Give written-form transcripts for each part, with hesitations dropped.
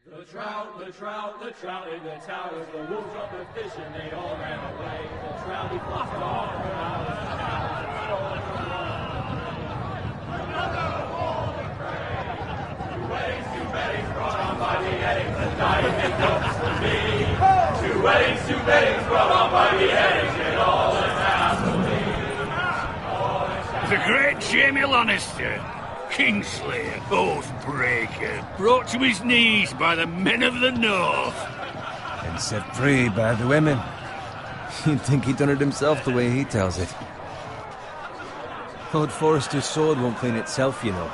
The trout in the towers, the wolves dropped the fish and they all ran away. The trout, he flopped it all around. Two weddings brought on by beheadings, and dying goats for me. Two weddings brought on by beheadings, and all is happily. The great Jamie Lannister, Kingslayer, Oathbreaker, brought to his knees by the men of the North. And set free by the women. You'd think he'd done it himself the way he tells it. Lord Forrester's sword won't clean itself, you know.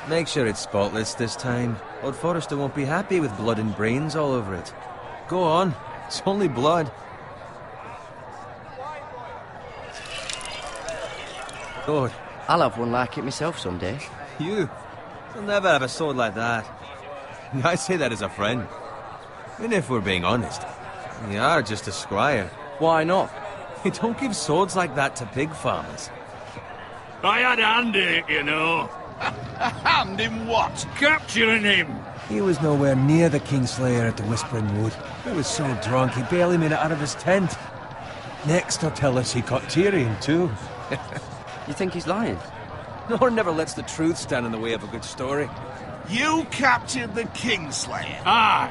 Make sure it's spotless this time. Lord Forrester won't be happy with blood and brains all over it. Go on. It's only blood. Lord. I'll have one like it myself someday. You? You'll never have a sword like that. I say that as a friend. And if we're being honest, you are just a squire. Why not? You don't give swords like that to pig farmers. I had a hand in it, you know. A hand in what? Capturing him. He was nowhere near the Kingslayer at the Whispering Wood. He was so drunk he barely made it out of his tent. Next he'll tell us he caught Tyrion too. You think he's lying? Nor never lets the truth stand in the way of a good story. You captured the Kingslayer? Aye.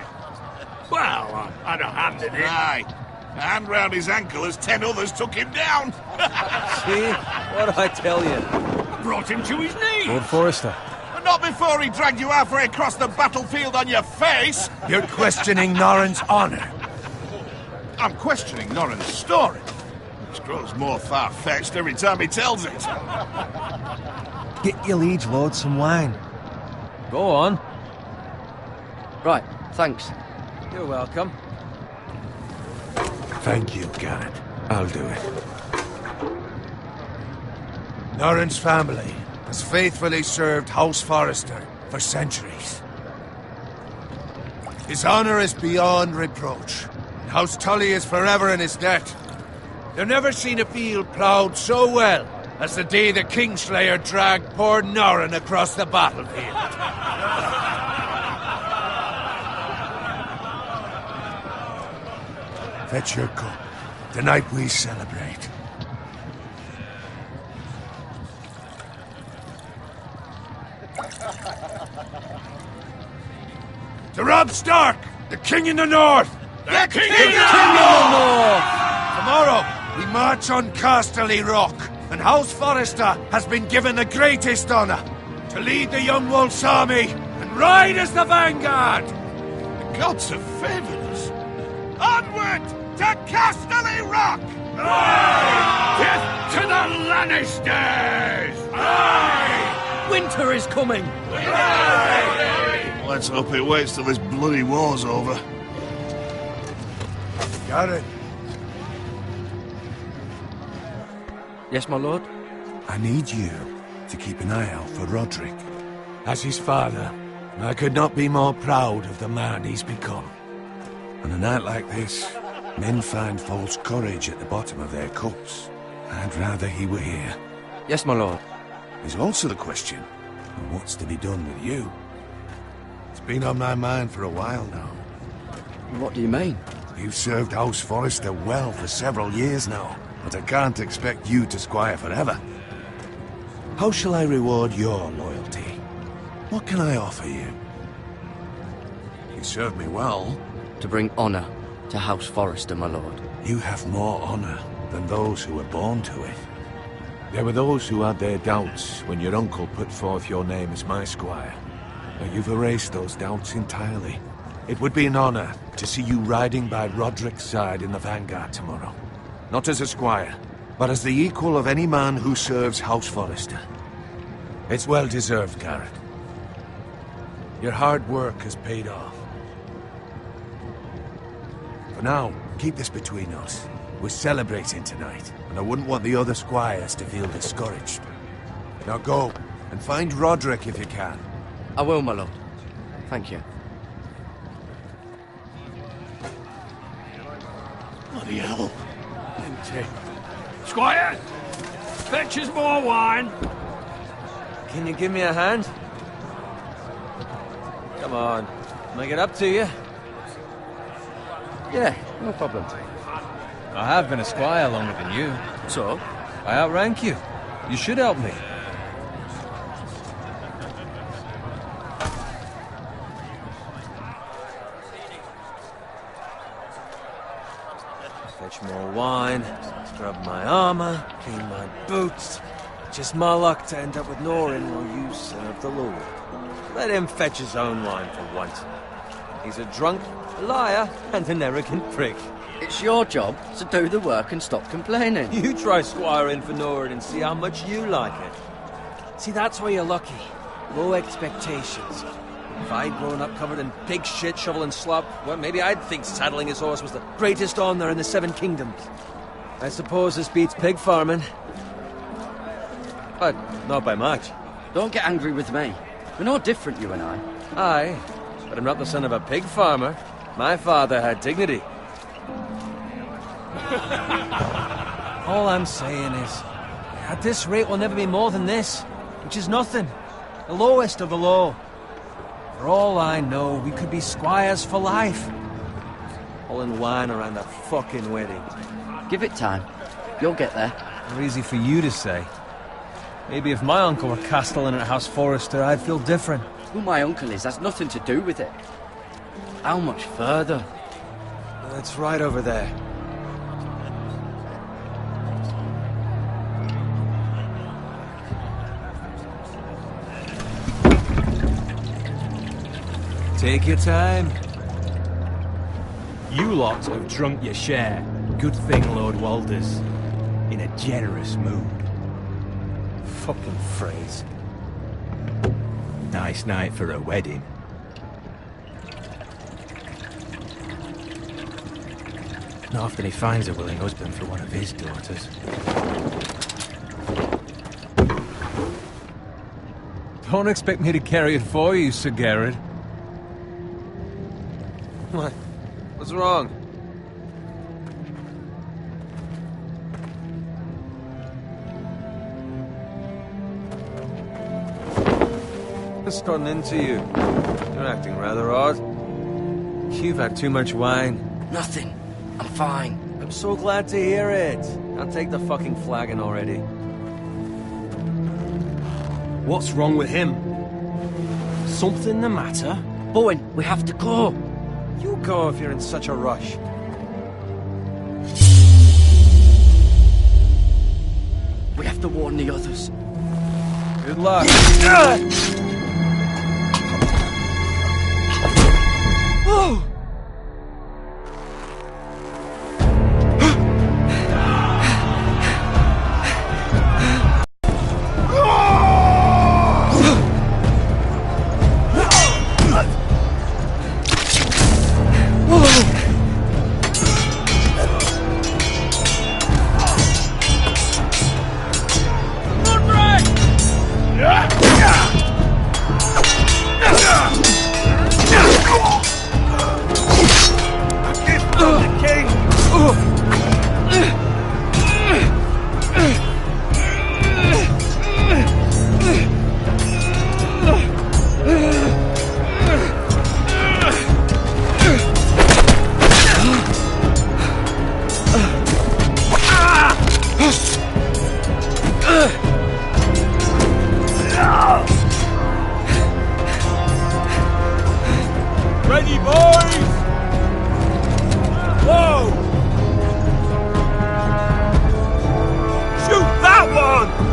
Well, I had a hand in it. Aye. A hand round his ankle as 10 others took him down. See? What'd I tell you? Brought him to his knees. Lord Forrester. But not before he dragged you halfway across the battlefield on your face. You're questioning Norrin's honor. I'm questioning Norrin's story. Which grows more far-fetched every time he tells it. Get your liege lord some wine. Go on. Right, thanks. You're welcome. Thank you, Garrett. I'll do it. Norrin's family has faithfully served House Forrester for centuries. His honor is beyond reproach, and House Tully is forever in his debt. They've never seen a field ploughed so well as the day the Kingslayer dragged poor Norrin across the battlefield. Fetch your cup. Tonight we celebrate. To Robb Stark, the King in the North! The King in the North! Tomorrow, we march on Casterly Rock, and House Forrester has been given the greatest honor to lead the Young Wolf's army and ride as the vanguard! The gods have favored us. Onward to Casterly Rock! Aye! Death to the Lannisters! Aye! Winter is coming! Aye! Let's hope it waits till this bloody war's over. Garrett, Yes, my lord? I need you to keep an eye out for Roderick. As his father, I could not be more proud of the man he's become. On a night like this, men find false courage at the bottom of their cups. I'd rather he were here. Yes, my lord. There's also the question of what's to be done with you. It's been on my mind for a while now. What do you mean? You've served House Forrester well for several years now, but I can't expect you to squire forever. How shall I reward your loyalty? What can I offer you? You served me well. To bring honor to House Forrester, my lord. You have more honor than those who were born to it. There were those who had their doubts when your uncle put forth your name as my squire. But you've erased those doubts entirely. It would be an honor to see you riding by Roderick's side in the vanguard tomorrow. Not as a squire, but as the equal of any man who serves House Forrester. It's well deserved, Garrett. Your hard work has paid off. For now, keep this between us. We're celebrating tonight, and I wouldn't want the other squires to feel discouraged. Now go, and find Roderick if you can. I will, my lord. Thank you. Bloody hell. Empty. Squire! Fetch us more wine! Can you give me a hand? Come on. Make it up to you. Yeah, no problem. I have been a squire longer than you. So? I outrank you. You should help me. Fetch more wine, scrub my armor, clean my boots. Just my luck to end up with Norin while you serve the Lord. Let him fetch his own wine for once. He's a drunk, a liar, and an arrogant prick. It's your job to do the work and stop complaining. You try squiring for Norin and see how much you like it. See, that's why you're lucky. Low expectations. If I'd grown up covered in pig shit, shoveling slop, well, maybe I'd think saddling his horse was the greatest honour in the Seven Kingdoms. I suppose this beats pig farming. But not by much. Don't get angry with me. We're no different, you and I. Aye, but I'm not the son of a pig farmer. My father had dignity. All I'm saying is, at this rate we'll never be more than this, which is nothing. The lowest of the low. For all I know, we could be squires for life. Pulling wine around the fucking wedding. Give it time. You'll get there. Not easy for you to say. Maybe if my uncle were castellan at House Forrester, I'd feel different. Who my uncle is has nothing to do with it. How much further? It's right over there. Take your time. You lot have drunk your share. Good thing Lord Walder's in a generous mood. Fucking phrase. Nice night for a wedding. Not often he finds a willing husband for one of his daughters. Don't expect me to carry it for you, Sir Garrett. What? What's wrong? What's gotten into you? You're acting rather odd. You've had too much wine. Nothing. I'm fine. I'm so glad to hear it. I'll take the fucking flagon already. What's wrong with him? Something the matter? Bowen, we have to go. You go if you're in such a rush. We have to warn the others. Good luck. Oh! Ready, boys! Whoa! Shoot that one!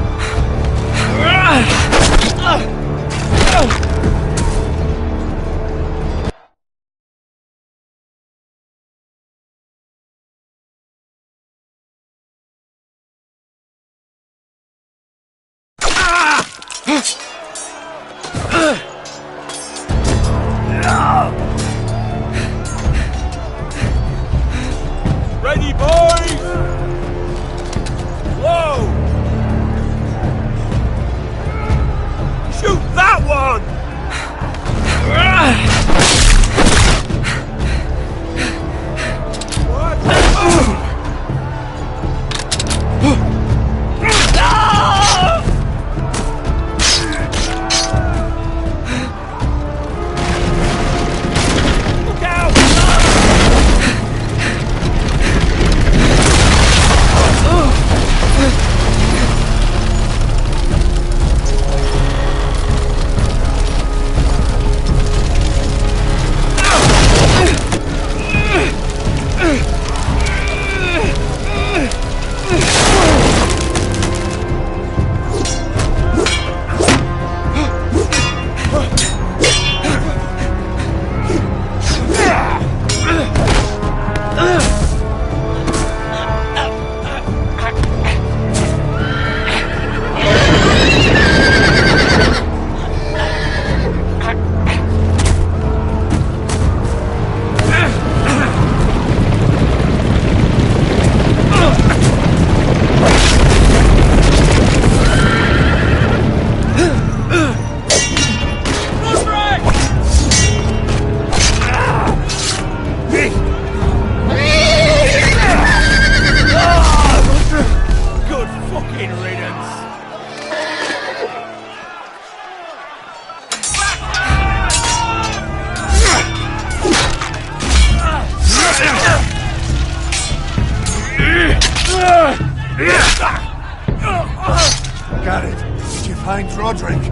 Garrett, did you find Roderick?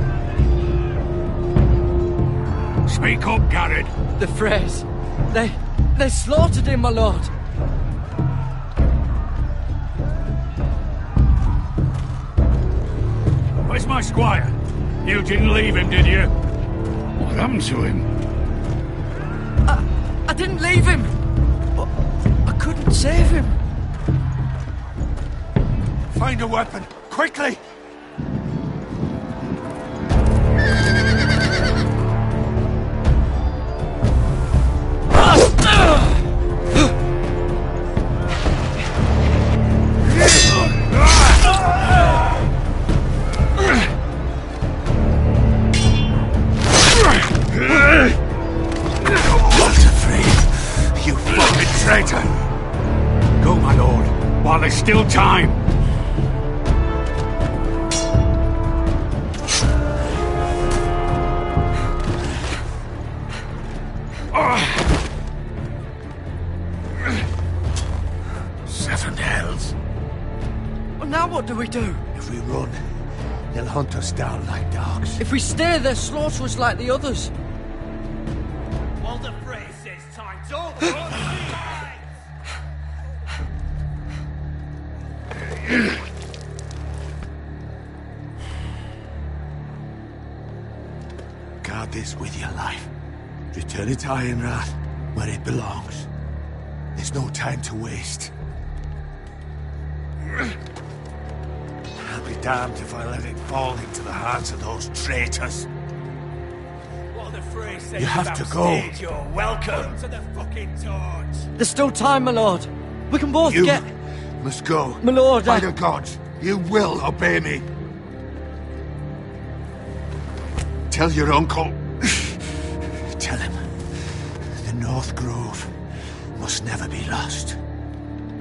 Speak up, Garrett. The Freys. They slaughtered him, my lord. Where's my squire? You didn't leave him, did you? What happened to him? I didn't leave him. But I couldn't save him. Find a weapon, quickly! You fucking traitor! Go, my lord, while there's still time. Seven hells. Well, now what do we do? If we run, they'll hunt us down like dogs. If we stay, they'll slaughter us like the others. Walder Frey says time's over. Guard this with your life. Return it to Ironrath, where it belongs. There's no time to waste. I'll be damned if I let it fall into the hands of those traitors. Walder Frey says You have to go. You're welcome to the fucking torch. There's still time, my lord. We can both You get... must go. My lord, By the gods, you will obey me. Tell your uncle. Tell him the North Grove must never be lost.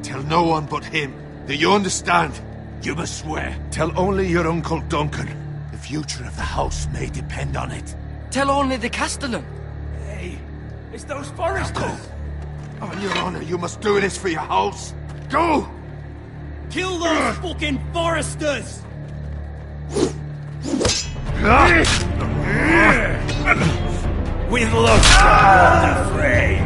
Tell no one but him. Do you understand? You must swear. Tell only your Uncle Duncan. The future of the house may depend on it. Tell only the Castellan. Hey, it's those foresters. On your honor, you must do this for your house. Go! Kill those fucking foresters! With luck, Walder Frey.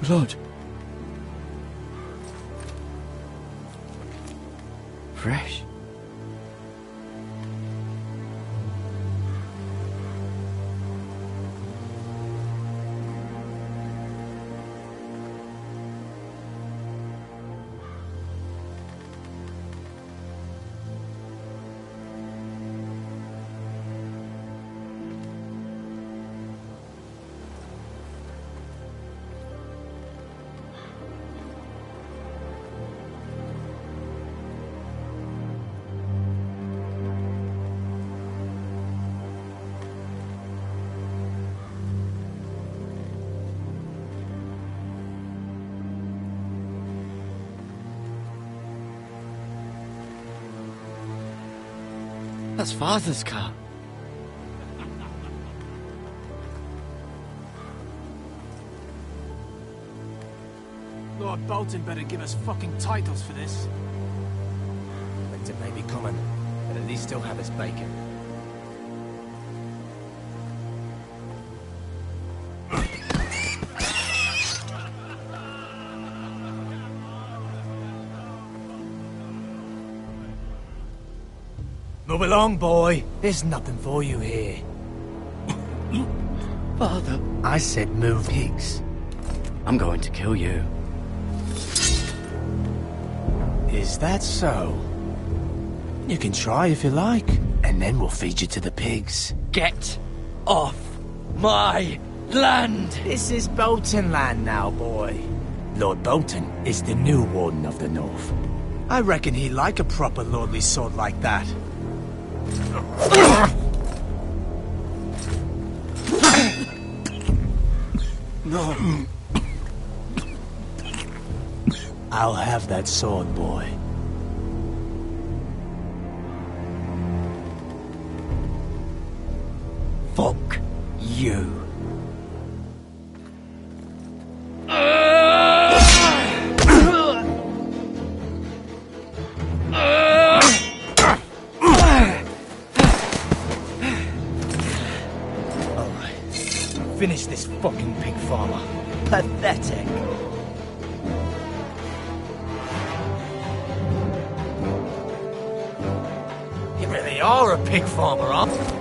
Blood. Fresh. That's Father's car. Lord Bolton better give us fucking titles for this. Winter may be coming, but at least he'll have his bacon. Move along, boy. There's nothing for you here. Father, I said move, Higgs. I'm going to kill you. Is that so? You can try if you like, and then we'll feed you to the pigs. Get off my land! This is Bolton land now, boy. Lord Bolton is the new Warden of the North. I reckon he'd like a proper lordly sword like that. No. I'll have that sword, boy. Fuck you. Finish this fucking pig farmer. Pathetic. You really are a pig farmer, huh?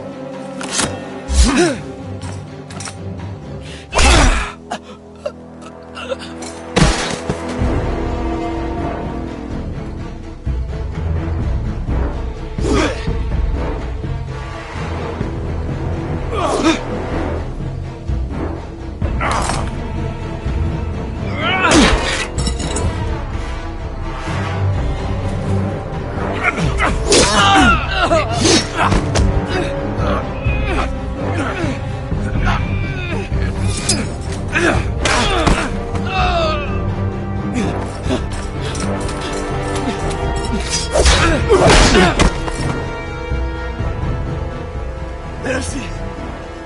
Mercy!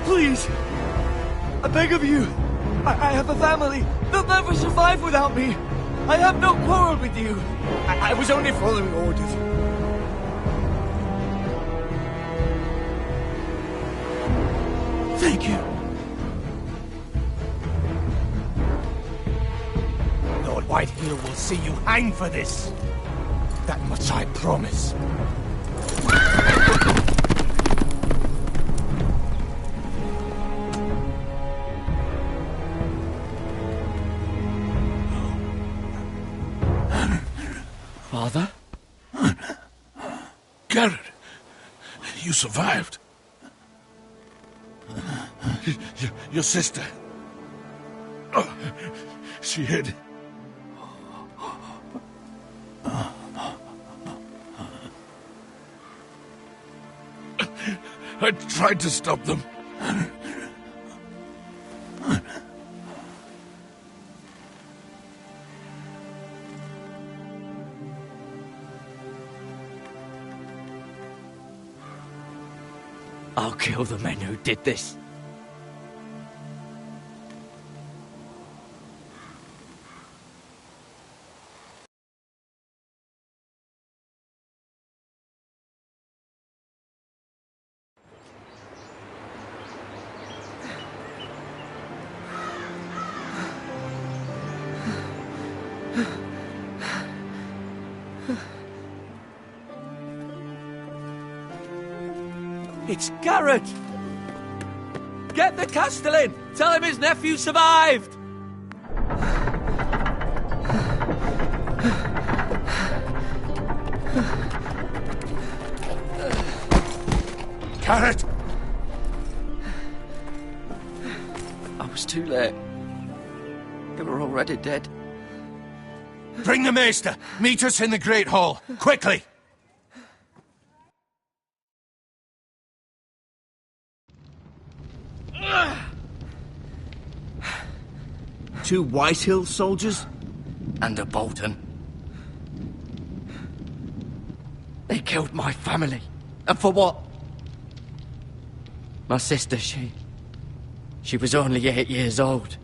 Please! I beg of you! I have a family! They'll never survive without me! I have no quarrel with you! I was only following orders. Thank you. Lord Whitehill will see you hang for this. That much I promise. Father? Garrett, you survived. Your sister. Oh, she hid. I tried to stop them. I'll kill the men who did this. It's Garrett! Get the Castellan! Tell him his nephew survived! Garrett! I was too late. They were already dead. Bring the maester! Meet us in the Great Hall! Quickly! Two Whitehill soldiers? And a Bolton. They killed my family. And for what? My sister, she was only 8 years old.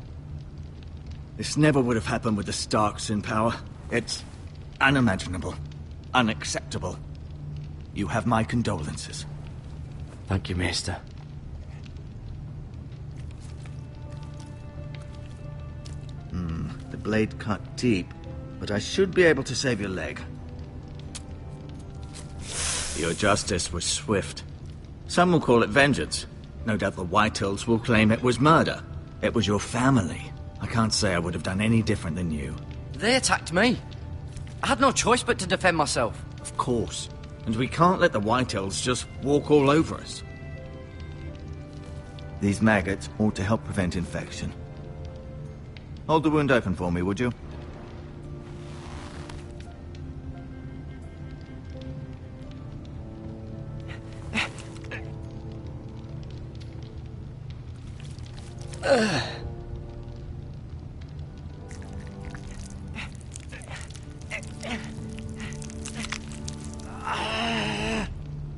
This never would have happened with the Starks in power. It's unimaginable. Unacceptable. You have my condolences. Thank you, Maester. The blade cut deep, but I should be able to save your leg. Your justice was swift. Some will call it vengeance. No doubt the Whitehills will claim it was murder. It was your family. I can't say I would have done any different than you. They attacked me. I had no choice but to defend myself. Of course. And we can't let the Whitehills just walk all over us. These maggots ought to help prevent infection. Hold the wound open for me, would you?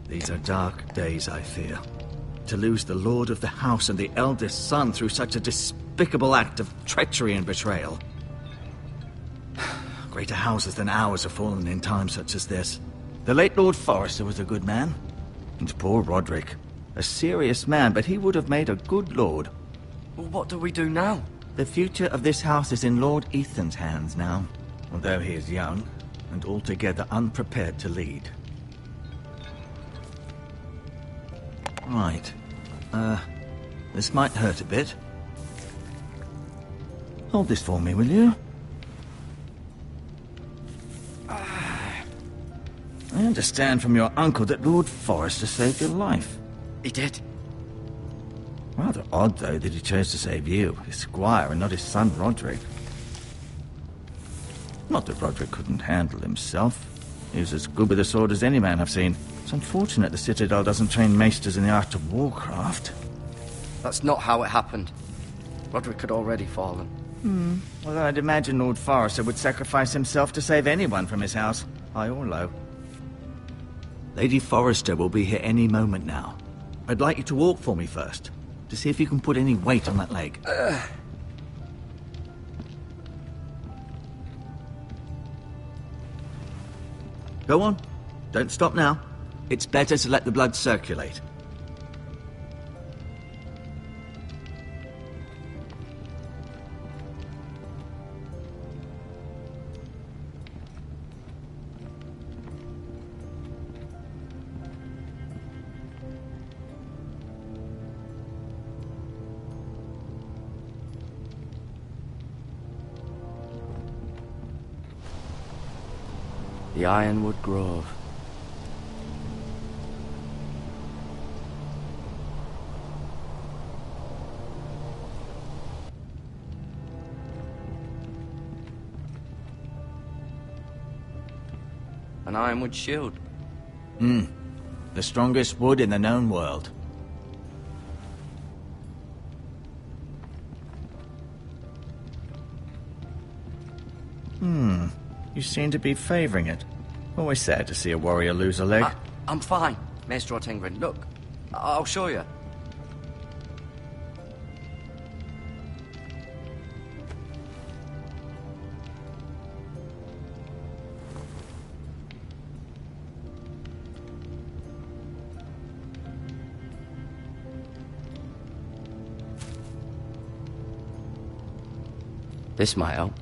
These are dark days, I fear. To lose the lord of the house and the eldest son through such a despicable act of treachery and betrayal. Greater houses than ours have fallen in times such as this. The late Lord Forrester was a good man. And poor Roderick. A serious man, but he would have made a good lord. Well, what do we do now? The future of this house is in Lord Ethan's hands now. Although he is young, and altogether unprepared to lead. Right. This might hurt a bit. Hold this for me, will you? I understand from your uncle that Lord Forrester saved your life. He did. Rather odd, though, that he chose to save you, his squire, and not his son Roderick. Not that Roderick couldn't handle himself. He was as good with a sword as any man I've seen. It's unfortunate the Citadel doesn't train maesters in the art of warcraft. That's not how it happened. Roderick had already fallen. Well, I'd imagine Lord Forrester would sacrifice himself to save anyone from his house, high or low. Lady Forrester will be here any moment now. I'd like you to walk for me first, to see if you can put any weight on that leg. Go on. Don't stop now. It's better to let the blood circulate. The Ironwood Grove. An ironwood shield. The strongest wood in the known world. You seem to be favoring it. Always sad to see a warrior lose a leg. I'm fine, Maester Ortingren. Look, I'll show you. This might help.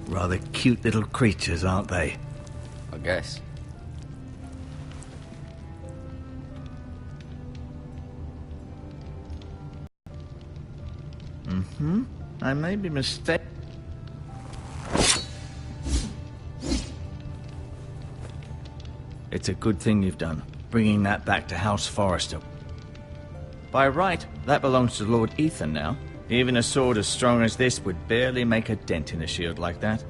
Rather cute little creatures, aren't they? I guess. I may be mistaken. It's a good thing you've done, bringing that back to House Forrester. By right, that belongs to Lord Ethan now. Even a sword as strong as this would barely make a dent in a shield like that.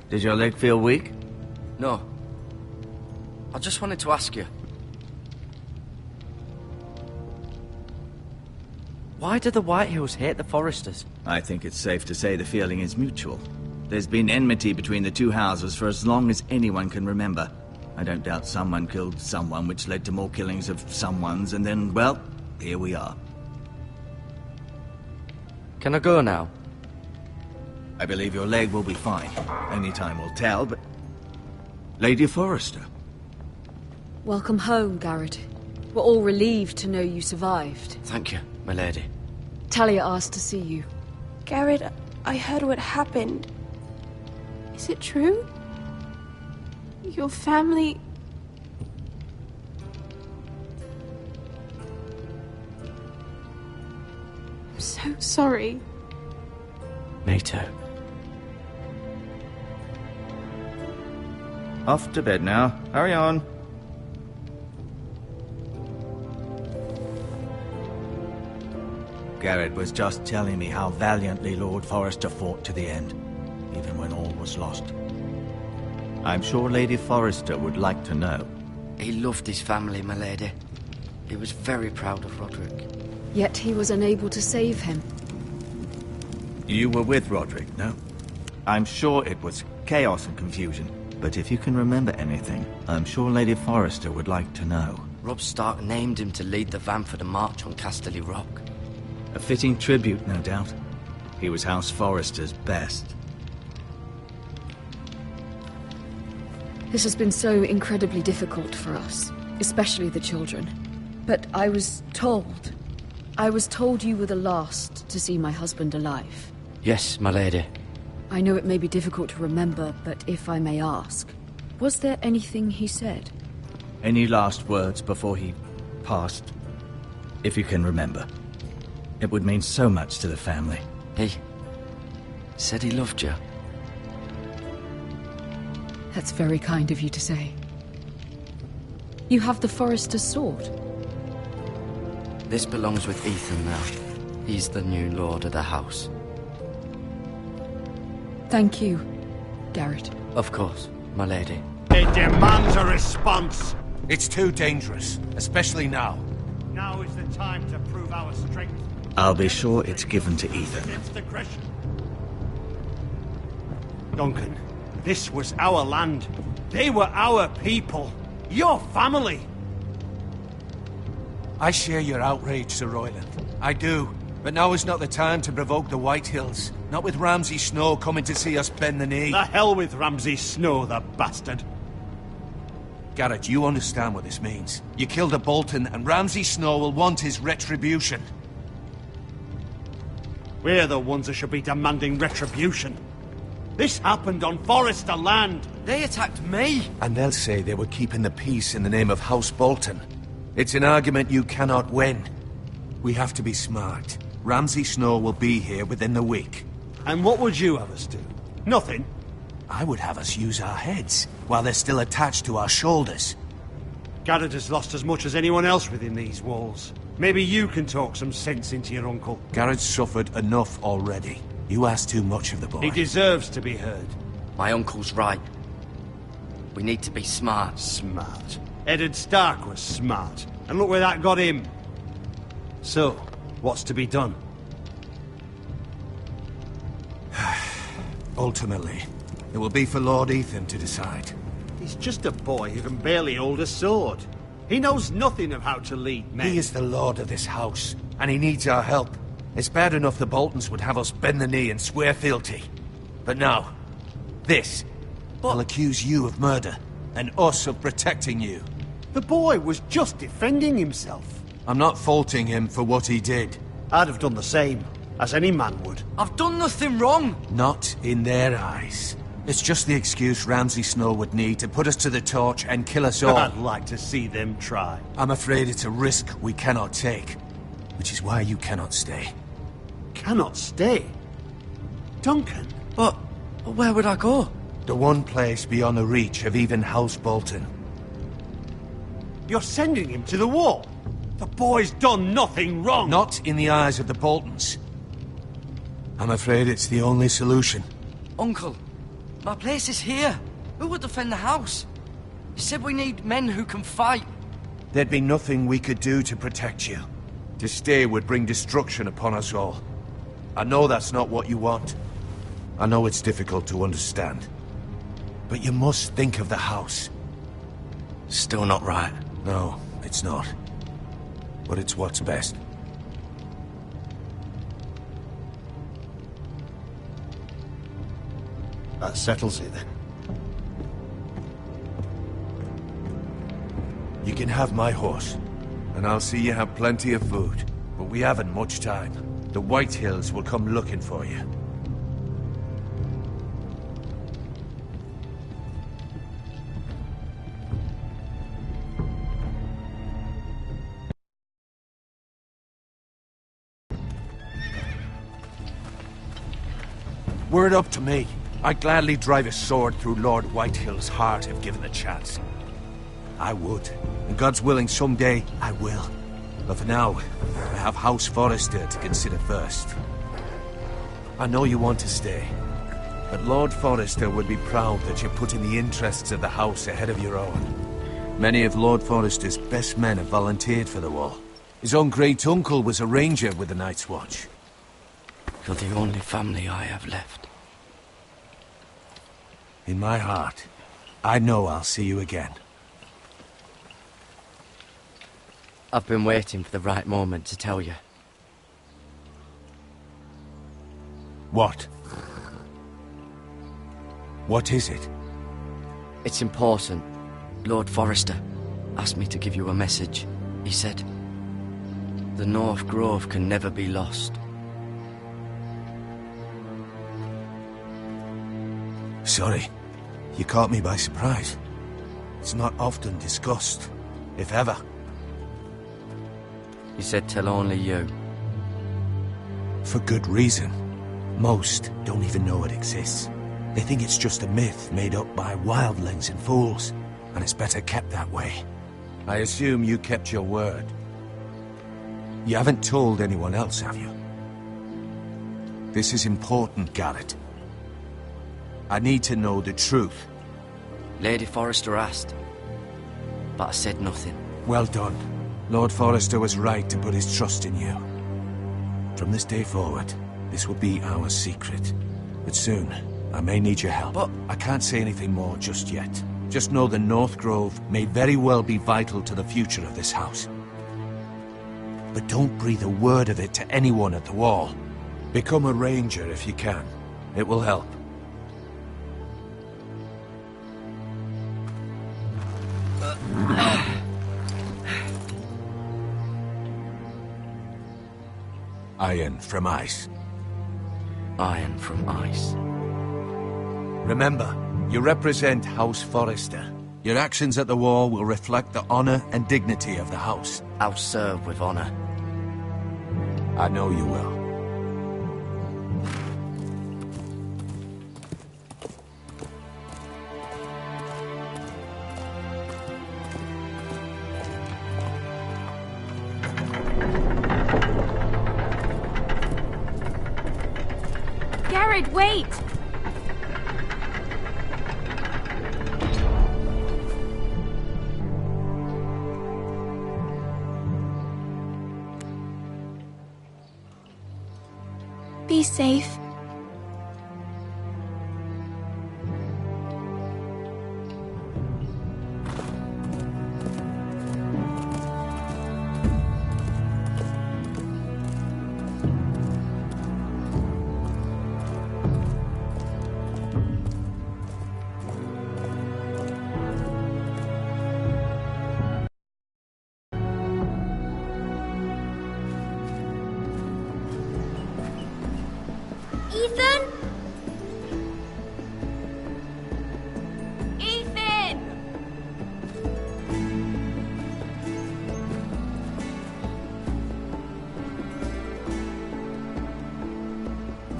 Did your leg feel weak? No. I just wanted to ask you. Why do the Whitehills hate the Foresters? I think it's safe to say the feeling is mutual. There's been enmity between the two houses for as long as anyone can remember. I don't doubt someone killed someone, which led to more killings of someones, and then, well, here we are. Can I go now? I believe your leg will be fine. Only time will tell, but... Lady Forrester. Welcome home, Garrett. We're all relieved to know you survived. Thank you, my lady. Talia asked to see you. Garrett, I heard what happened. Is it true? Your family... I'm so sorry. Me too. Off to bed now. Hurry on. Garrett was just telling me how valiantly Lord Forrester fought to the end, even when all was lost. I'm sure Lady Forrester would like to know. He loved his family, my lady. He was very proud of Roderick. Yet he was unable to save him. You were with Roderick, no? I'm sure it was chaos and confusion. But if you can remember anything, I'm sure Lady Forrester would like to know. Robb Stark named him to lead the van for the march on Casterly Rock. A fitting tribute, no doubt. He was House Forrester's best. This has been so incredibly difficult for us, especially the children. But I was told you were the last to see my husband alive. Yes, my lady. I know it may be difficult to remember, but if I may ask, was there anything he said? Any last words before he passed? If you can remember. It would mean so much to the family. He said he loved you. That's very kind of you to say. You have the Forester's sword. This belongs with Ethan now. He's the new lord of the house. Thank you, Garrett. Of course, my lady. It demands a response. It's too dangerous, especially now. Now is the time to prove our strength. I'll be sure it's given to Ethan. Against aggression. Duncan, this was our land. They were our people. Your family. I share your outrage, Sir Royland. I do. But now is not the time to provoke the Whitehills. Not with Ramsay Snow coming to see us bend the knee. The hell with Ramsay Snow, the bastard. Garrett, you understand what this means. You killed a Bolton, and Ramsay Snow will want his retribution. We're the ones that should be demanding retribution. This happened on Forester land. They attacked me. And they'll say they were keeping the peace in the name of House Bolton. It's an argument you cannot win. We have to be smart. Ramsay Snow will be here within the week. And what would you have us do? Nothing. I would have us use our heads, while they're still attached to our shoulders. Garrett has lost as much as anyone else within these walls. Maybe you can talk some sense into your uncle. Garrett's suffered enough already. You ask too much of the boy. He deserves to be heard. My uncle's right. We need to be smart. Smart. Eddard Stark was smart. And look where that got him. So, what's to be done? Ultimately, it will be for Lord Ethan to decide. He's just a boy who can barely hold a sword. He knows nothing of how to lead men. He is the lord of this house, and he needs our help. It's bad enough the Boltons would have us bend the knee and swear fealty. But now, this. I'll accuse you of murder, and us of protecting you. The boy was just defending himself. I'm not faulting him for what he did. I'd have done the same, as any man would. I've done nothing wrong. Not in their eyes. It's just the excuse Ramsay Snow would need to put us to the torch and kill us all. I'd like to see them try. I'm afraid it's a risk we cannot take, which is why you cannot stay. Cannot stay? Duncan? But where would I go? The one place beyond the reach of even House Bolton. You're sending him to the wall? The boy's done nothing wrong! Not in the eyes of the Boltons. I'm afraid it's the only solution. Uncle, my place is here. Who would defend the house? You said we need men who can fight. There'd be nothing we could do to protect you. To stay would bring destruction upon us all. I know that's not what you want. I know it's difficult to understand. But you must think of the house. Still not right. No, it's not. But it's what's best. That settles it then. You can have my horse, and I'll see you have plenty of food. But we haven't much time. The White Hills will come looking for you. Were it up to me, I'd gladly drive a sword through Lord Whitehill's heart if given the chance. I would. And God's willing, someday I will. But for now, I have House Forrester to consider first. I know you want to stay, but Lord Forrester would be proud that you're putting the interests of the house ahead of your own. Many of Lord Forrester's best men have volunteered for the war. His own great-uncle was a ranger with the Night's Watch. You're the only family I have left. In my heart, I know I'll see you again. I've been waiting for the right moment to tell you. What? What is it? It's important. Lord Forrester asked me to give you a message. He said, the North Grove can never be lost. Sorry. You caught me by surprise. It's not often discussed, if ever. He said tell only you. For good reason. Most don't even know it exists. They think it's just a myth made up by wildlings and fools, and it's better kept that way. I assume you kept your word. You haven't told anyone else, have you? This is important, Garrett. I need to know the truth. Lady Forrester asked, but I said nothing. Well done. Lord Forrester was right to put his trust in you. From this day forward, this will be our secret. But soon, I may need your help. But I can't say anything more just yet. Just know the North Grove may very well be vital to the future of this house. But don't breathe a word of it to anyone at the wall. Become a ranger if you can. It will help. Iron from ice. Iron from ice. Remember, you represent House Forrester. Your actions at the war will reflect the honor and dignity of the house. I'll serve with honor. I know you will. Garrett, wait! Be safe. Ethan? Ethan!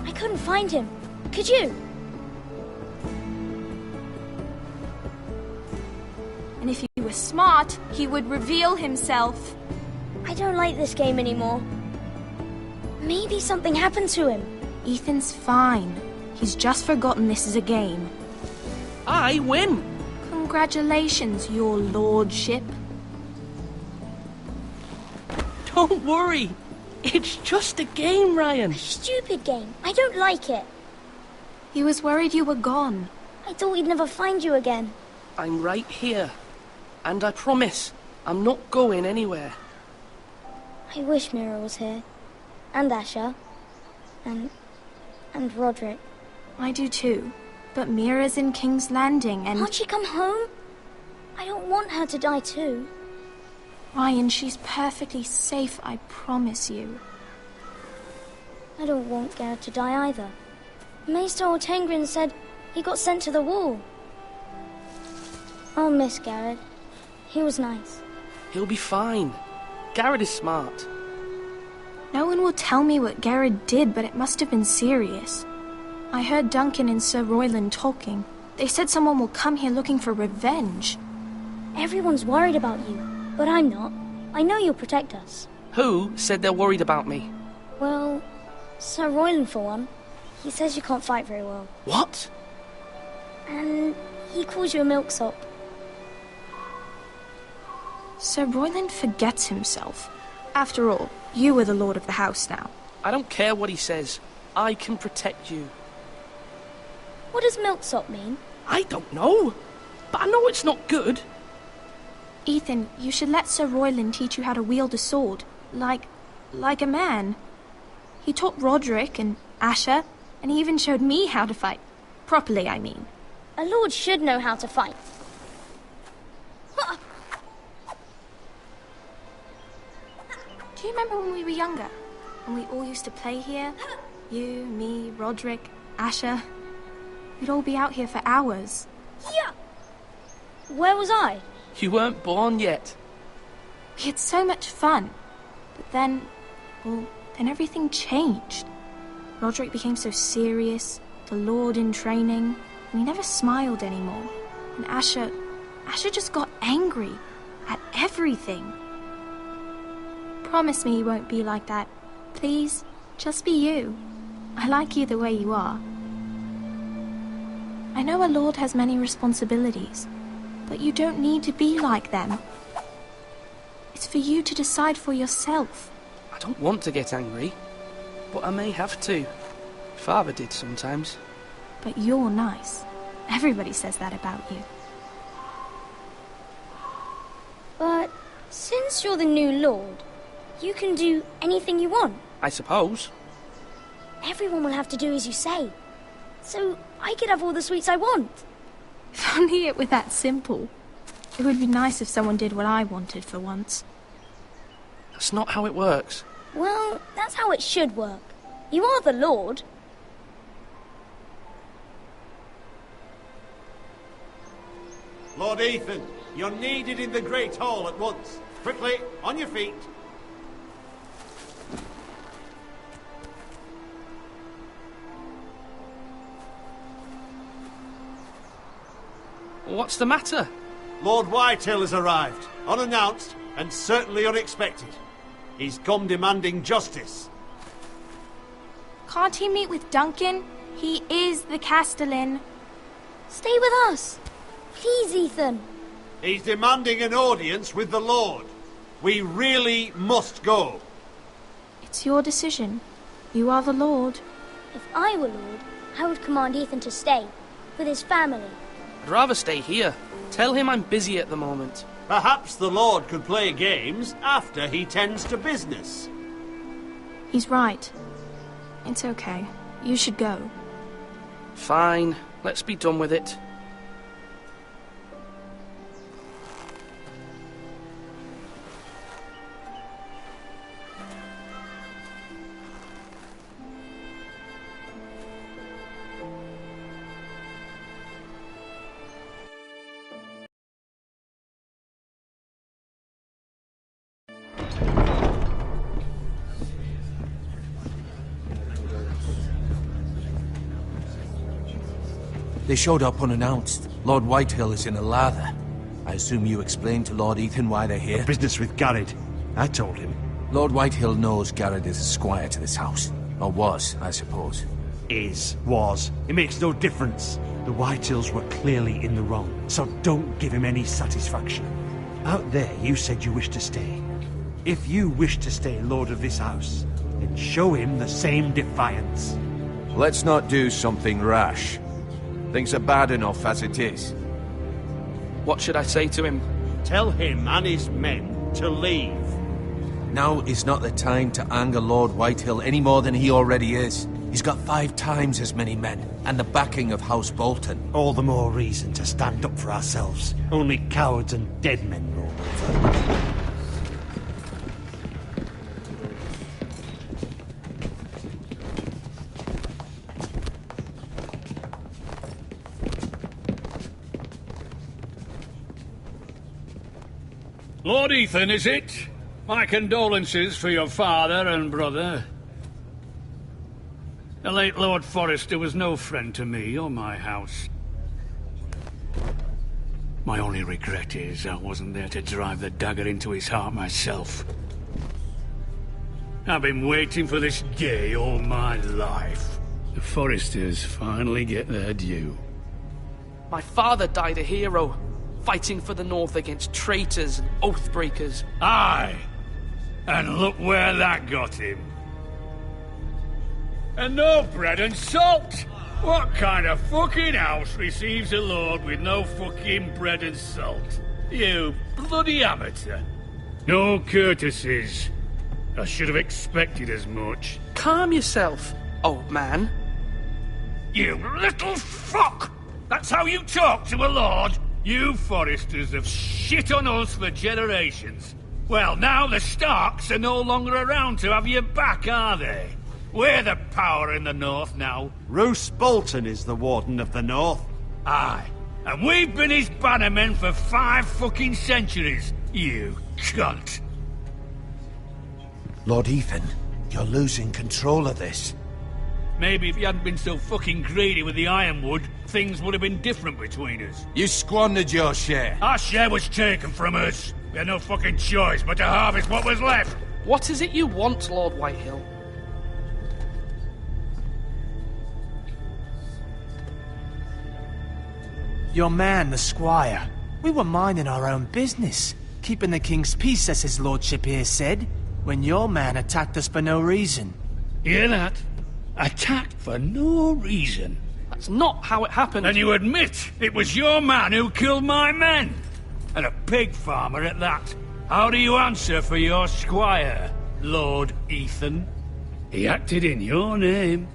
I couldn't find him. Could you? And if he was smart, he would reveal himself. I don't like this game anymore. Maybe something happened to him. Ethan's fine. He's just forgotten this is a game. I win. Congratulations, your lordship. Don't worry. It's just a game, Ryan. Stupid game. I don't like it. He was worried you were gone. I thought we'd never find you again. I'm right here. And I promise, I'm not going anywhere. I wish Mira was here. And Asher. And Roderick. I do too. But Mira's in King's Landing and... Can't she come home? I don't want her to die too. Ryan, she's perfectly safe, I promise you. I don't want Garrett to die either. Maester Ortengrin said he got sent to the wall. I'll miss Garrett. He was nice. He'll be fine. Garrett is smart. No one will tell me what Garrett did, but it must have been serious. I heard Duncan and Sir Royland talking. They said someone will come here looking for revenge. Everyone's worried about you, but I'm not. I know you'll protect us. Who said they're worried about me? Well, Sir Royland for one. He says you can't fight very well. What? And he calls you a milksop. Sir Royland forgets himself. After all, you are the lord of the house now. I don't care what he says. I can protect you. What does milksop mean? I don't know. But I know it's not good. Ethan, you should let Sir Royland teach you how to wield a sword. Like a man. He taught Roderick and Asher, and he even showed me how to fight. Properly, I mean. A lord should know how to fight. Do you remember when we were younger? When we all used to play here? You, me, Roderick, Asher. We'd all be out here for hours. Yeah. Where was I? You weren't born yet. We had so much fun. But then everything changed. Roderick became so serious, the Lord in training, and he never smiled anymore. And Asher just got angry at everything. Promise me you won't be like that. Please, just be you. I like you the way you are. I know a lord has many responsibilities, but you don't need to be like them. It's for you to decide for yourself. I don't want to get angry, but I may have to. Father did sometimes. But you're nice. Everybody says that about you. But since you're the new lord, you can do anything you want. I suppose. Everyone will have to do as you say. So I could have all the sweets I want. If only it were that simple. It would be nice if someone did what I wanted for once. That's not how it works. Well, that's how it should work. You are the lord. Lord Ethan, you're needed in the Great Hall at once. Quickly, on your feet. What's the matter? Lord Whitehill has arrived, unannounced and certainly unexpected. He's come demanding justice. Can't he meet with Duncan? He is the Castellan. Stay with us. Please, Ethan. He's demanding an audience with the Lord. We really must go. It's your decision. You are the Lord. If I were Lord, I would command Ethan to stay, with his family. I'd rather stay here. Tell him I'm busy at the moment. Perhaps the Lord could play games after he tends to business. He's right. It's okay. You should go. Fine. Let's be done with it. They showed up unannounced. Lord Whitehill is in a lather. I assume you explained to Lord Ethan why they're here? Business with Garrett. I told him. Lord Whitehill knows Garrett is a squire to this house. Or was, I suppose. Was. It makes no difference. The Whitehills were clearly in the wrong, so don't give him any satisfaction. Out there, you said you wished to stay. If you wish to stay lord of this house, then show him the same defiance. Let's not do something rash. Things are bad enough as it is. What should I say to him? Tell him and his men to leave. Now is not the time to anger Lord Whitehill any more than he already is. He's got 5 times as many men, and the backing of House Bolton. All the more reason to stand up for ourselves. Only cowards and dead men roll over. Lord Ethan, is it? My condolences for your father and brother. The late Lord Forrester was no friend to me or my house. My only regret is I wasn't there to drive the dagger into his heart myself. I've been waiting for this day all my life. The Forresters finally get their due. My father died a hero, fighting for the North against traitors and oath-breakers. Aye! And look where that got him. And no bread and salt! What kind of fucking house receives a lord with no fucking bread and salt? You bloody amateur. No courtesies. I should have expected as much. Calm yourself, old man. You little fuck! That's how you talk to a lord? You Forresters have shit on us for generations. Well, now the Starks are no longer around to have your back, are they? We're the power in the North now. Roose Bolton is the Warden of the North. Aye. And we've been his bannermen for 5 fucking centuries, you cunt. Lord Ethan, you're losing control of this. Maybe if you hadn't been so fucking greedy with the ironwood, things would have been different between us. You squandered your share. Our share was taken from us. We had no fucking choice but to harvest what was left. What is it you want, Lord Whitehill? Your man, the squire. We were minding our own business, keeping the king's peace, as his lordship here said, when your man attacked us for no reason. Hear that? Attacked for no reason. That's not how it happened. And you admit it was your man who killed my men? And a pig farmer at that. How do you answer for your squire, Lord Ethan? He acted in your name.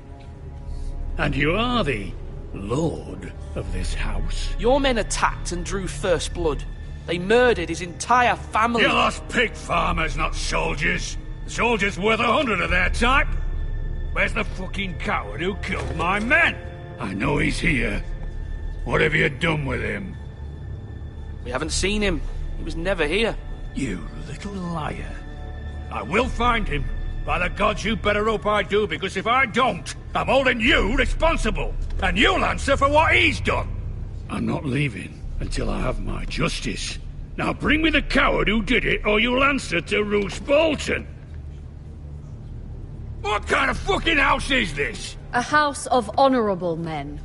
And you are the lord of this house. Your men attacked and drew first blood. They murdered his entire family. You lost pig farmers, not soldiers. The soldiers worth 100 of their type. Where's the fucking coward who killed my men? I know he's here. What have you done with him? We haven't seen him. He was never here. You little liar. I will find him. By the gods, you better hope I do, because if I don't, I'm holding you responsible. And you'll answer for what he's done. I'm not leaving until I have my justice. Now bring me the coward who did it, or you'll answer to Roose Bolton. What kind of fucking house is this? A house of honorable men.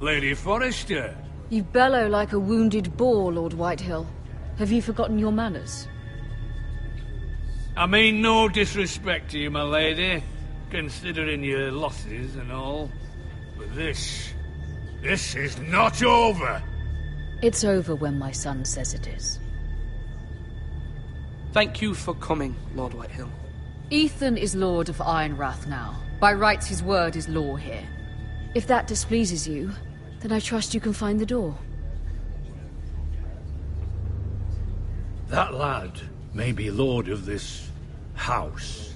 Lady Forrester. You bellow like a wounded boar, Lord Whitehill. Have you forgotten your manners? I mean no disrespect to you, my lady, considering your losses and all. But this is not over. It's over when my son says it is. Thank you for coming, Lord Whitehill. Ethan is Lord of Ironrath now. By rights, his word is law here. If that displeases you, then I trust you can find the door. That lad may be lord of this house,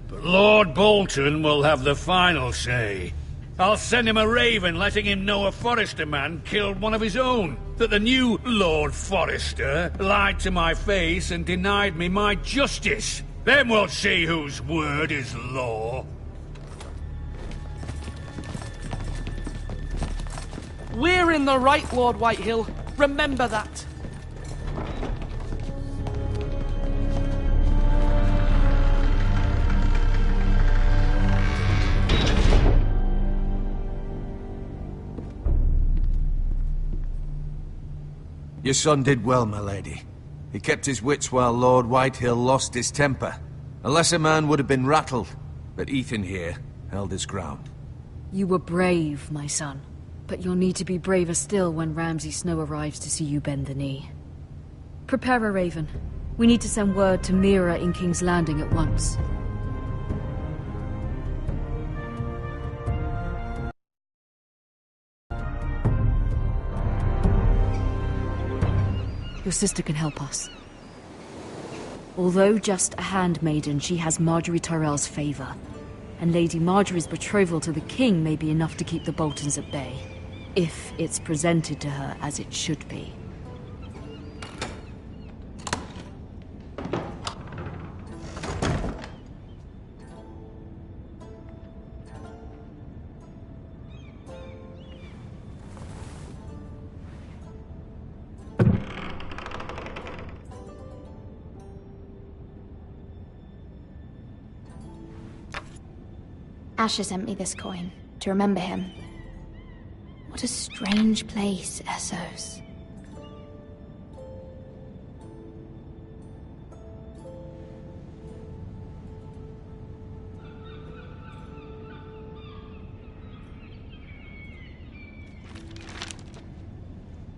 but Lord Bolton will have the final say. I'll send him a raven letting him know a Forrester man killed one of his own, that the new Lord Forrester lied to my face and denied me my justice. Then we'll see whose word is law. We're in the right, Lord Whitehill. Remember that. Your son did well, my lady. He kept his wits while Lord Whitehill lost his temper. A lesser man would have been rattled, but Ethan here held his ground. You were brave, my son. But you'll need to be braver still when Ramsay Snow arrives to see you bend the knee. Prepare a raven. We need to send word to Mira in King's Landing at once. Your sister can help us. Although just a handmaiden, she has Marjorie Tyrell's favor. And Lady Marjorie's betrothal to the king may be enough to keep the Boltons at bay. If it's presented to her as it should be. Asher sent me this coin to remember him. What a strange place, Essos.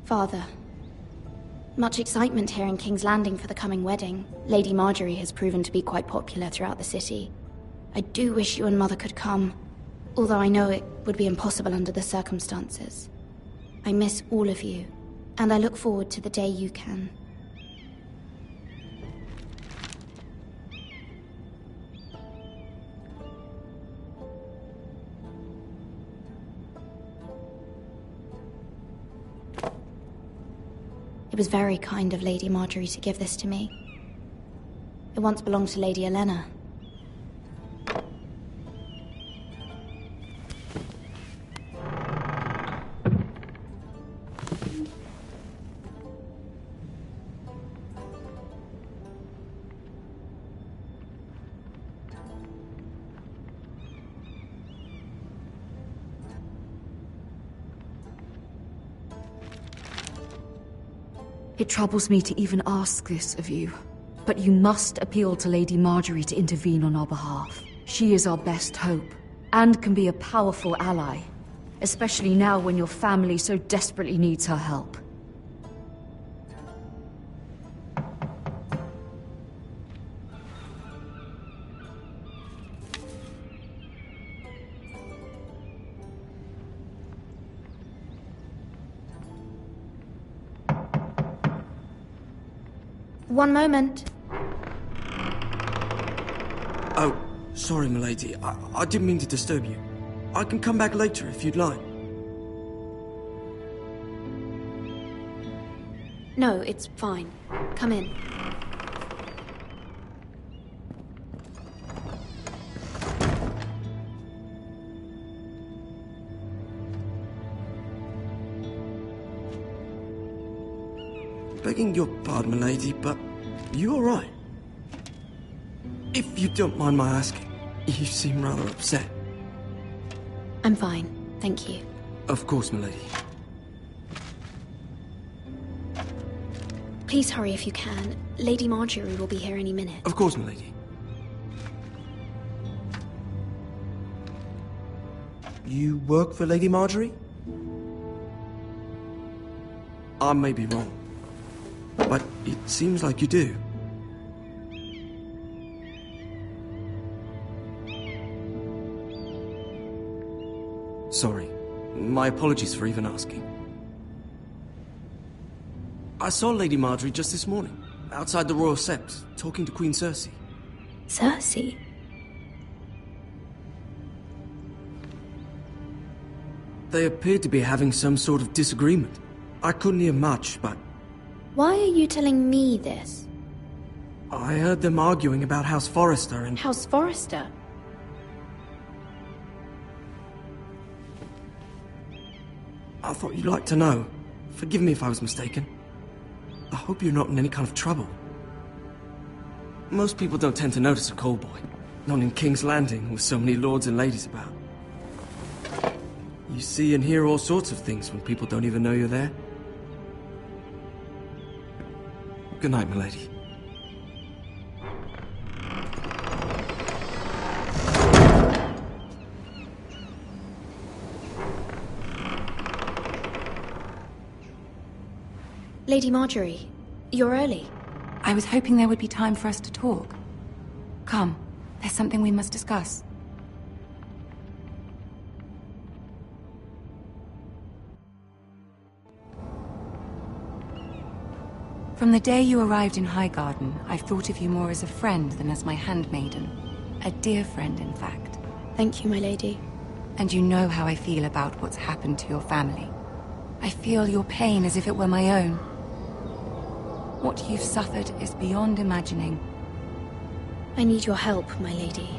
Father, much excitement here in King's Landing for the coming wedding. Lady Marjorie has proven to be quite popular throughout the city. I do wish you and Mother could come, although I know it would be impossible under the circumstances. I miss all of you, and I look forward to the day you can. It was very kind of Lady Marjorie to give this to me. It once belonged to Lady Elena. It troubles me to even ask this of you, but you must appeal to Lady Marjorie to intervene on our behalf. She is our best hope, and can be a powerful ally, especially now when your family so desperately needs her help. One moment. Oh, sorry, milady. I didn't mean to disturb you. I can come back later if you'd like. No, it's fine. Come in. Begging your pardon, milady, but you all right? If you don't mind my asking, you seem rather upset. I'm fine, thank you. Of course, milady. Please hurry if you can. Lady Marjorie will be here any minute. Of course, milady. You work for Lady Marjorie? I may be wrong, but it seems like you do. Sorry. My apologies for even asking. I saw Lady Marjorie just this morning, outside the Royal Sept, talking to Queen Cersei. Cersei? They appeared to be having some sort of disagreement. I couldn't hear much, but... Why are you telling me this? I heard them arguing about House Forrester and... House Forrester? I thought you'd like to know. Forgive me if I was mistaken. I hope you're not in any kind of trouble. Most people don't tend to notice a callboy. Not in King's Landing, with so many lords and ladies about. You see and hear all sorts of things when people don't even know you're there. Good night, milady. Lady Marjorie, you're early. I was hoping there would be time for us to talk. Come, there's something we must discuss. From the day you arrived in Highgarden, I've thought of you more as a friend than as my handmaiden. A dear friend, in fact. Thank you, my lady. And you know how I feel about what's happened to your family. I feel your pain as if it were my own. What you've suffered is beyond imagining. I need your help, my lady.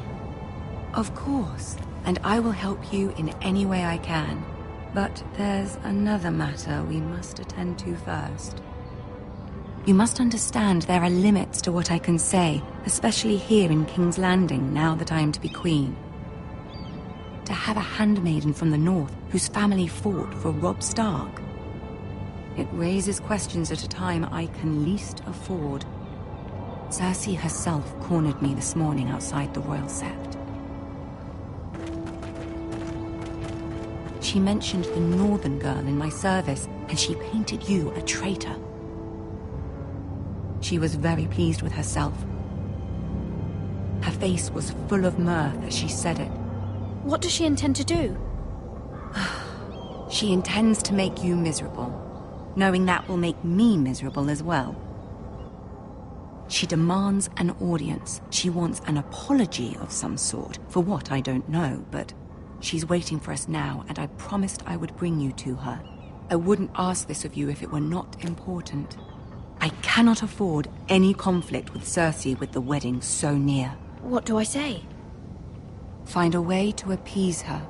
Of course, and I will help you in any way I can. But there's another matter we must attend to first. You must understand there are limits to what I can say, especially here in King's Landing, now that I am to be queen. To have a handmaiden from the north whose family fought for Robb Stark. It raises questions at a time I can least afford. Cersei herself cornered me this morning outside the Royal Sept. She mentioned the northern girl in my service, and she painted you a traitor. She was very pleased with herself. Her face was full of mirth as she said it. What does she intend to do? She intends to make you miserable, knowing that will make me miserable as well. She demands an audience. She wants an apology of some sort, for what I don't know, but she's waiting for us now, and I promised I would bring you to her. I wouldn't ask this of you if it were not important. I cannot afford any conflict with Cersei with the wedding so near. What do I say? Find a way to appease her.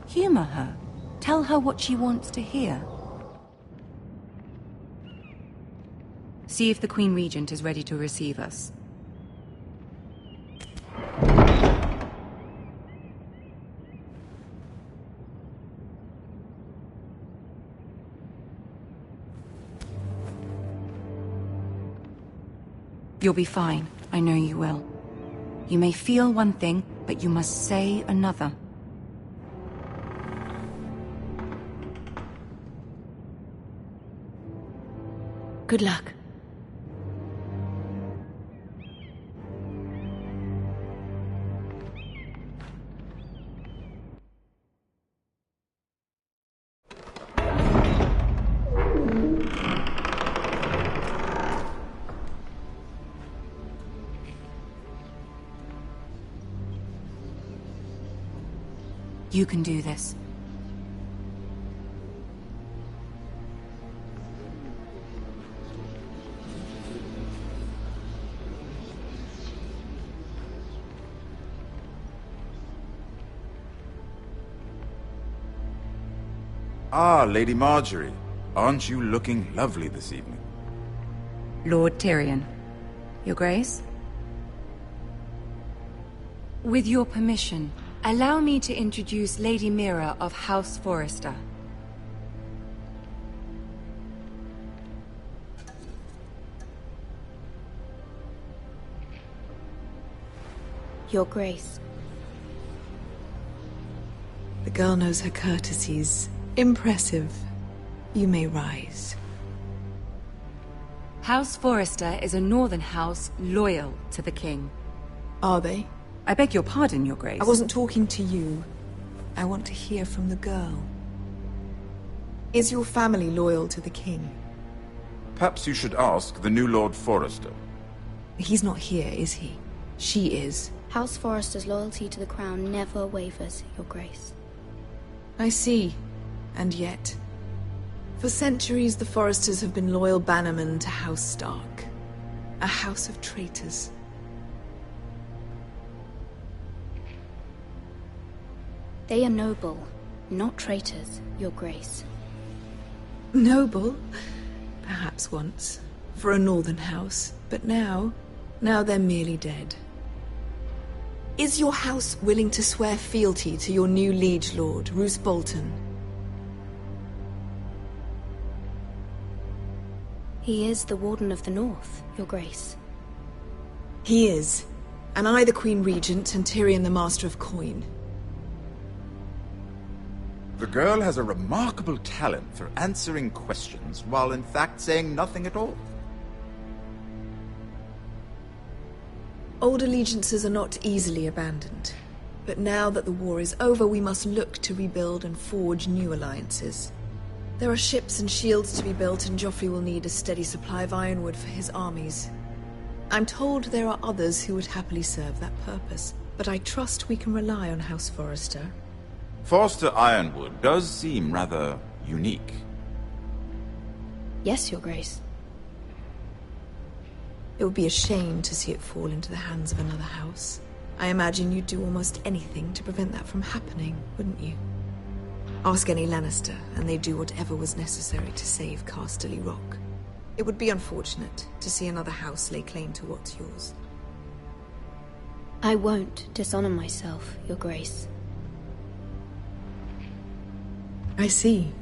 Humor her. Tell her what she wants to hear. See if the Queen Regent is ready to receive us. You'll be fine. I know you will. You may feel one thing, but you must say another. Good luck. You can do this. Ah, Lady Marjorie. Aren't you looking lovely this evening? Lord Tyrion. Your Grace? With your permission, allow me to introduce Lady Mira of House Forrester. Your Grace. The girl knows her courtesies. Impressive. You may rise. House Forrester is a northern house loyal to the king. Are they? I beg your pardon, Your Grace. I wasn't talking to you. I want to hear from the girl. Is your family loyal to the king? Perhaps you should ask the new Lord Forrester. He's not here, is he? She is. House Forrester's loyalty to the crown never wavers, Your Grace. I see. And yet, for centuries the Forresters have been loyal bannermen to House Stark. A house of traitors. They are noble, not traitors, Your Grace. Noble? Perhaps once. For a northern house. But now they're merely dead. Is your house willing to swear fealty to your new liege lord, Roose Bolton? He is the Warden of the North, Your Grace. He is. And I the Queen Regent, and Tyrion the Master of Coin. The girl has a remarkable talent for answering questions while in fact saying nothing at all. Old allegiances are not easily abandoned. But now that the war is over, we must look to rebuild and forge new alliances. There are ships and shields to be built, and Joffrey will need a steady supply of ironwood for his armies. I'm told there are others who would happily serve that purpose, but I trust we can rely on House Forrester. Forster Ironwood does seem rather unique. Yes, Your Grace. It would be a shame to see it fall into the hands of another house. I imagine you'd do almost anything to prevent that from happening, wouldn't you? Ask any Lannister, and they'd do whatever was necessary to save Casterly Rock. It would be unfortunate to see another house lay claim to what's yours. I won't dishonor myself, Your Grace. I see.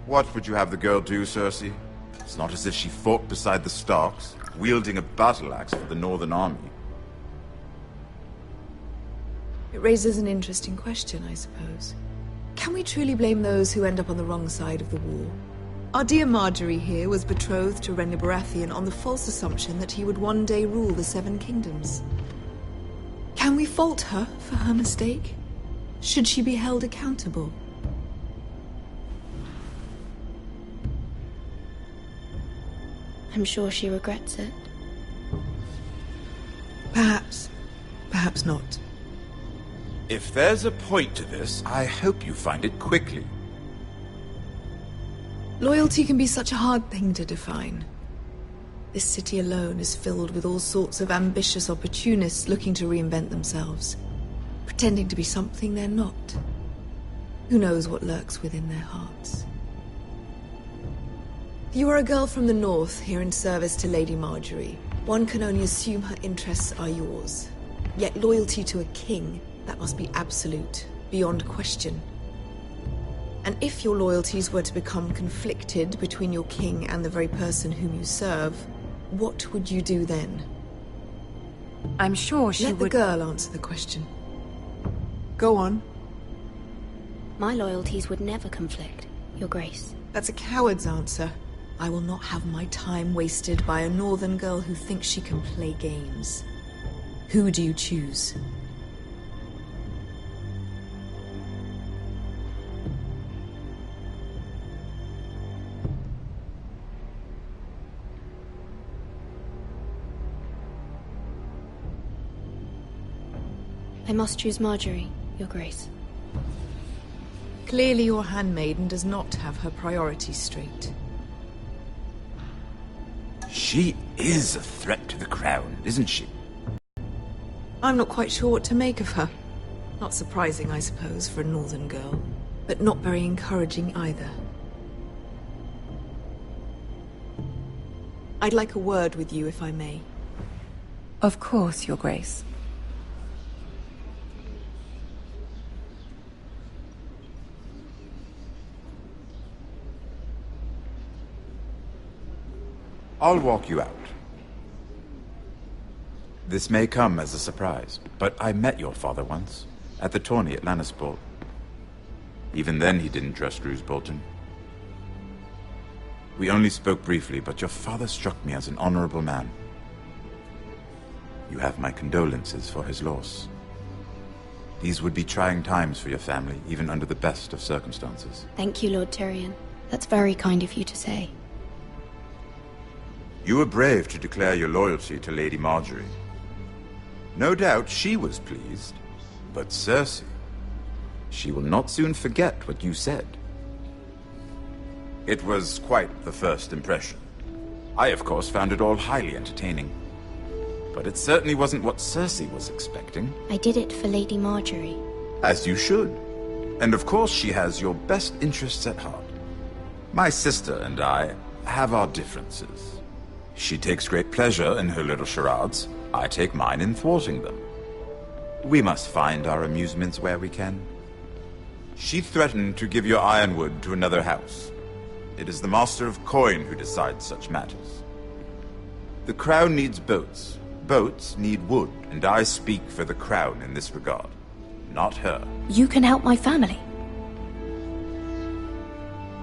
What would you have the girl do, Cersei? It's not as if she fought beside the Starks, wielding a battle axe for the Northern Army. It raises an interesting question, I suppose. Can we truly blame those who end up on the wrong side of the war? Our dear Marjorie here was betrothed to Renly Baratheon on the false assumption that he would one day rule the Seven Kingdoms. Can we fault her for her mistake? Should she be held accountable? I'm sure she regrets it. Perhaps. Perhaps not. If there's a point to this, I hope you find it quickly. Loyalty can be such a hard thing to define. This city alone is filled with all sorts of ambitious opportunists looking to reinvent themselves, pretending to be something they're not. Who knows what lurks within their hearts? You are a girl from the north, here in service to Lady Marjorie. One can only assume her interests are yours. Yet loyalty to a king, that must be absolute, beyond question. And if your loyalties were to become conflicted between your king and the very person whom you serve, what would you do then? I'm sure she would... Let the girl answer the question. Go on. My loyalties would never conflict, Your Grace. That's a coward's answer. I will not have my time wasted by a northern girl who thinks she can play games. Who do you choose? I must choose Marjorie, Your Grace. Clearly your handmaiden does not have her priorities straight. She is a threat to the crown, isn't she? I'm not quite sure what to make of her. Not surprising, I suppose, for a northern girl, but not very encouraging either. I'd like a word with you, if I may. Of course, Your Grace. I'll walk you out. This may come as a surprise, but I met your father once, at the tourney at Lannisport. Even then he didn't trust Roose Bolton. We only spoke briefly, but your father struck me as an honorable man. You have my condolences for his loss. These would be trying times for your family, even under the best of circumstances. Thank you, Lord Tyrion. That's very kind of you to say. You were brave to declare your loyalty to Lady Marjorie. No doubt she was pleased, but Cersei, she will not soon forget what you said. It was quite the first impression. I, of course, found it all highly entertaining. But it certainly wasn't what Cersei was expecting. I did it for Lady Marjorie. As you should. And of course she has your best interests at heart. My sister and I have our differences. She takes great pleasure in her little charades. I take mine in thwarting them. We must find our amusements where we can. She threatened to give your ironwood to another house. It is the Master of Coin who decides such matters. The crown needs boats. Boats need wood, and I speak for the crown in this regard, not her. You can help my family.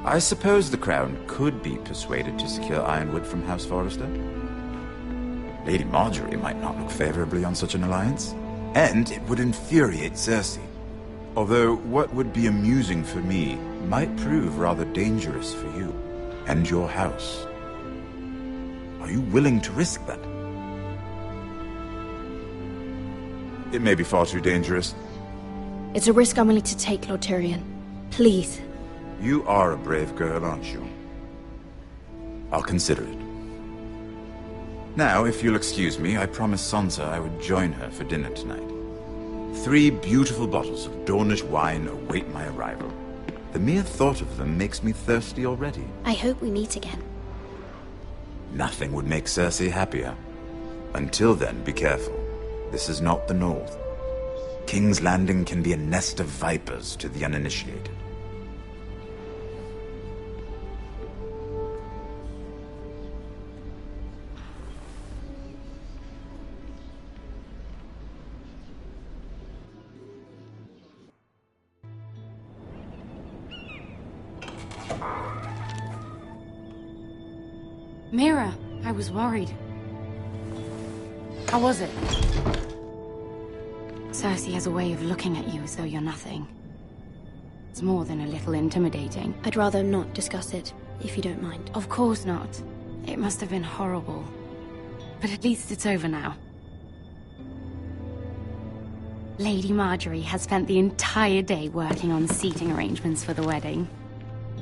I suppose the crown could be persuaded to secure ironwood from House Forrester. Lady Marjorie might not look favorably on such an alliance, and it would infuriate Cersei. Although what would be amusing for me might prove rather dangerous for you and your house. Are you willing to risk that? It may be far too dangerous. It's a risk I'm willing to take, Lord Tyrion. Please. You are a brave girl, aren't you? I'll consider it. Now, if you'll excuse me, I promised Sansa I would join her for dinner tonight. 3 beautiful bottles of Dornish wine await my arrival. The mere thought of them makes me thirsty already. I hope we meet again. Nothing would make Cersei happier. Until then, be careful. This is not the North. King's Landing can be a nest of vipers to the uninitiated. Mira, I was worried. How was it? Cersei has a way of looking at you as though you're nothing. It's more than a little intimidating. I'd rather not discuss it, if you don't mind. Of course not. It must have been horrible. But at least it's over now. Lady Marjorie has spent the entire day working on seating arrangements for the wedding.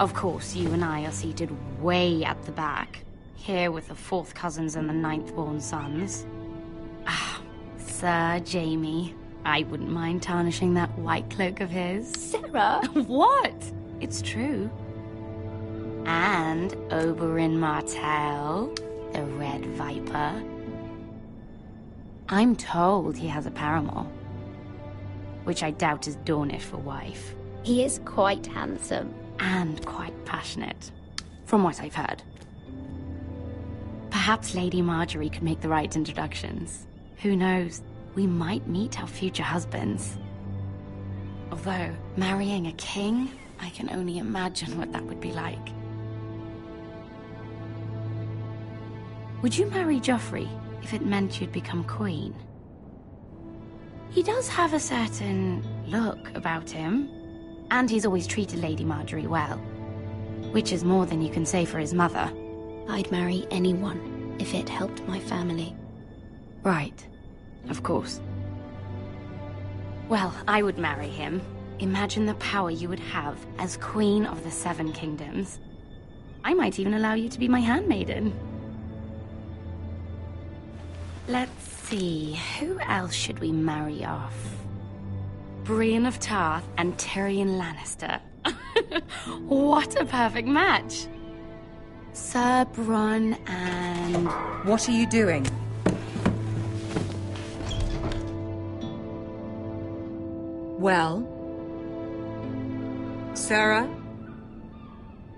Of course, you and I are seated way at the back. Here with the 4th cousins and the 9th-born sons. Ah, Sir Jaime. I wouldn't mind tarnishing that white cloak of his. Sarah! What? It's true. And Oberyn Martell, the Red Viper. I'm told he has a paramour. Which I doubt is Dornish for wife. He is quite handsome. And quite passionate. From what I've heard. Perhaps Lady Marjorie could make the right introductions. Who knows? We might meet our future husbands. Although, marrying a king, I can only imagine what that would be like. Would you marry Joffrey if it meant you'd become queen? He does have a certain look about him, and he's always treated Lady Marjorie well. Which is more than you can say for his mother. I'd marry anyone if it helped my family. Right. Of course. Well, I would marry him. Imagine the power you would have as Queen of the 7 Kingdoms. I might even allow you to be my handmaiden. Let's see, who else should we marry off? Brienne of Tarth and Tyrion Lannister. What a perfect match! Sir Bronn and... What are you doing? Well? Sarah?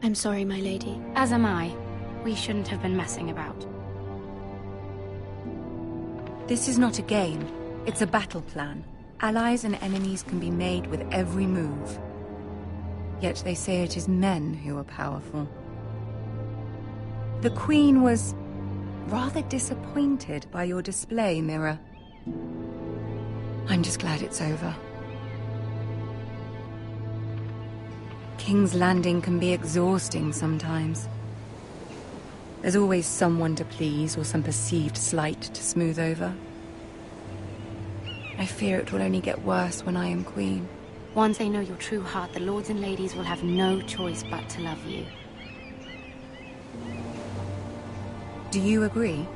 I'm sorry, my lady. As am I. We shouldn't have been messing about. This is not a game. It's a battle plan. Allies and enemies can be made with every move. Yet they say it is men who are powerful. The Queen was rather disappointed by your display, Mira. I'm just glad it's over. King's Landing can be exhausting sometimes. There's always someone to please or some perceived slight to smooth over. I fear it will only get worse when I am queen. Once they know your true heart, the lords and ladies will have no choice but to love you. Do you agree?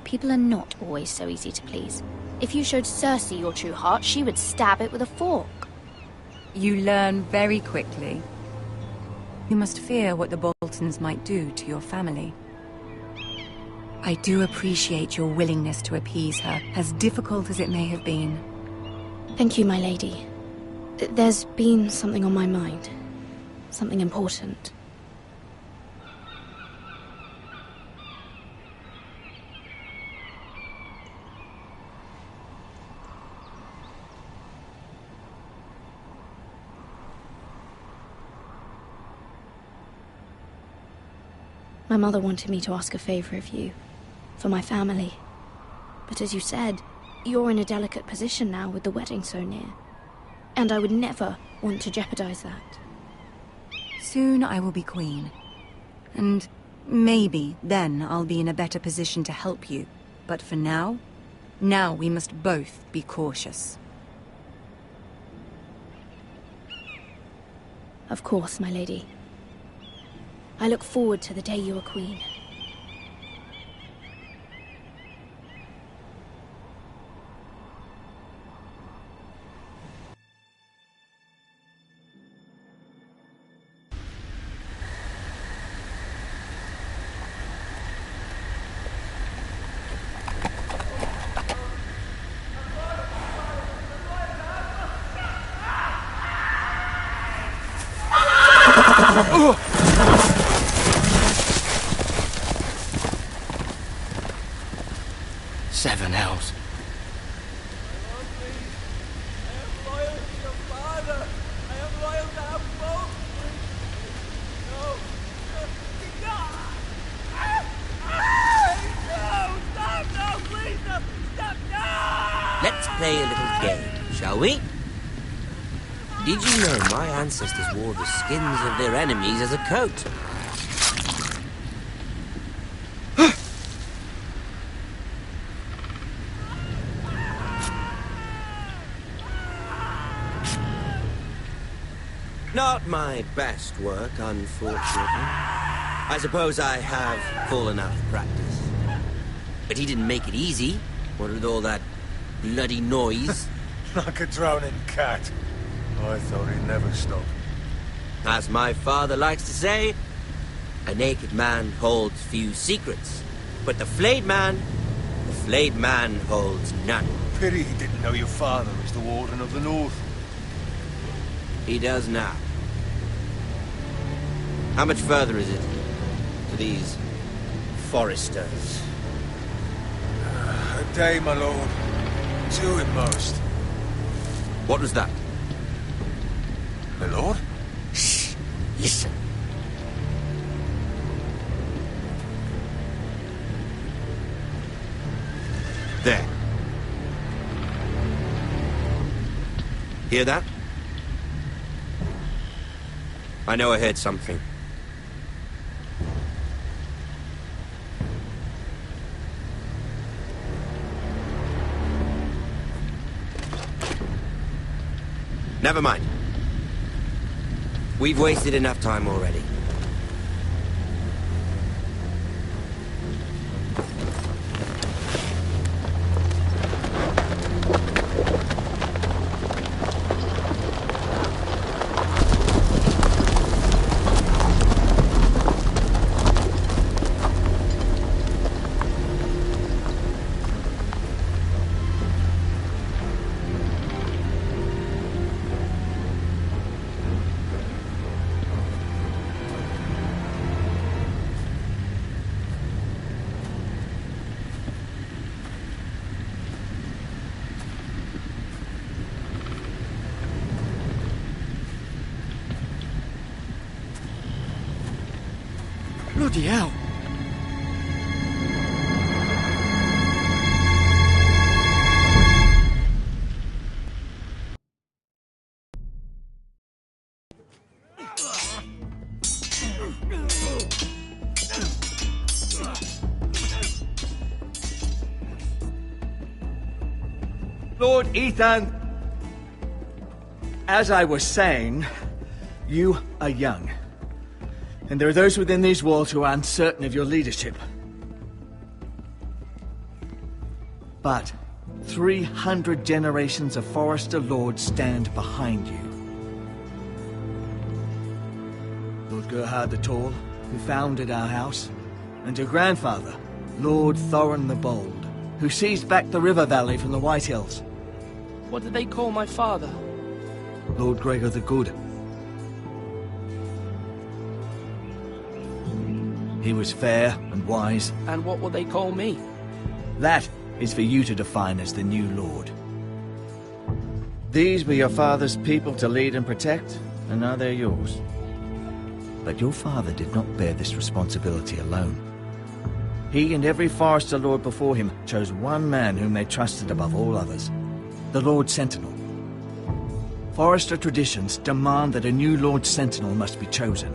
People are not always so easy to please. If you showed Cersei your true heart, she would stab it with a fork. You learn very quickly. You must fear what the Boltons might do to your family. I do appreciate your willingness to appease her, as difficult as it may have been. Thank you, my lady. There's been something on my mind. Something important. My mother wanted me to ask a favor of you, for my family. But as you said, you're in a delicate position now with the wedding so near. And I would never want to jeopardize that. Soon I will be queen. And maybe then I'll be in a better position to help you. But for now we must both be cautious. Of course, my lady. I look forward to the day you are queen. Seven hells. Let's play a little game, shall we? Did you know my ancestors wore the skins of their enemies as a coat? Not my best work, unfortunately. I suppose I have fallen out of practice. But he didn't make it easy, what with all that bloody noise. Like a drowning cat. I thought he'd never stop. As my father likes to say, a naked man holds few secrets. But the flayed man holds none. Pity he didn't know your father was the Warden of the North. He does now. How much further is it to these foresters? A day, my lord. 2 at most. What was that? My lord? Shh! Listen. There. Hear that? I know I heard something. Never mind. We've wasted enough time already. Bloody hell. Lord Ethan, as I was saying, you are young. And there are those within these walls who are uncertain of your leadership. But 300 generations of Forester Lords stand behind you. Lord Gerhard the Tall, who founded our house, and your grandfather, Lord Thorin the Bold, who seized back the river valley from the White Hills. What did they call my father? Lord Gregor the Good. He was fair and wise. And what will they call me? That is for you to define as the new lord. These were your father's people to lead and protect, and now they're yours. But your father did not bear this responsibility alone. He and every Forester Lord before him chose one man whom they trusted above all others, the Lord Sentinel. Forester traditions demand that a new Lord Sentinel must be chosen.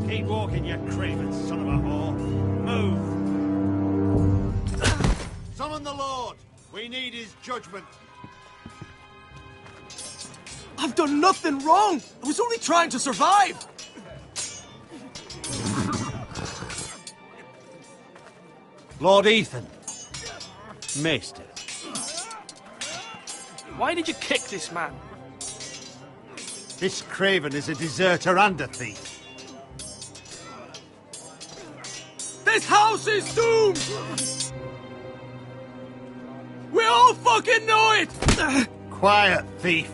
Keep walking, you craven son of a whore. Move! Summon the Lord! We need his judgment. I've done nothing wrong! I was only trying to survive! Lord Ethan. Maester. Why did you kick this man? This craven is a deserter and a thief. This house is doomed! We all fucking know it! Quiet, thief.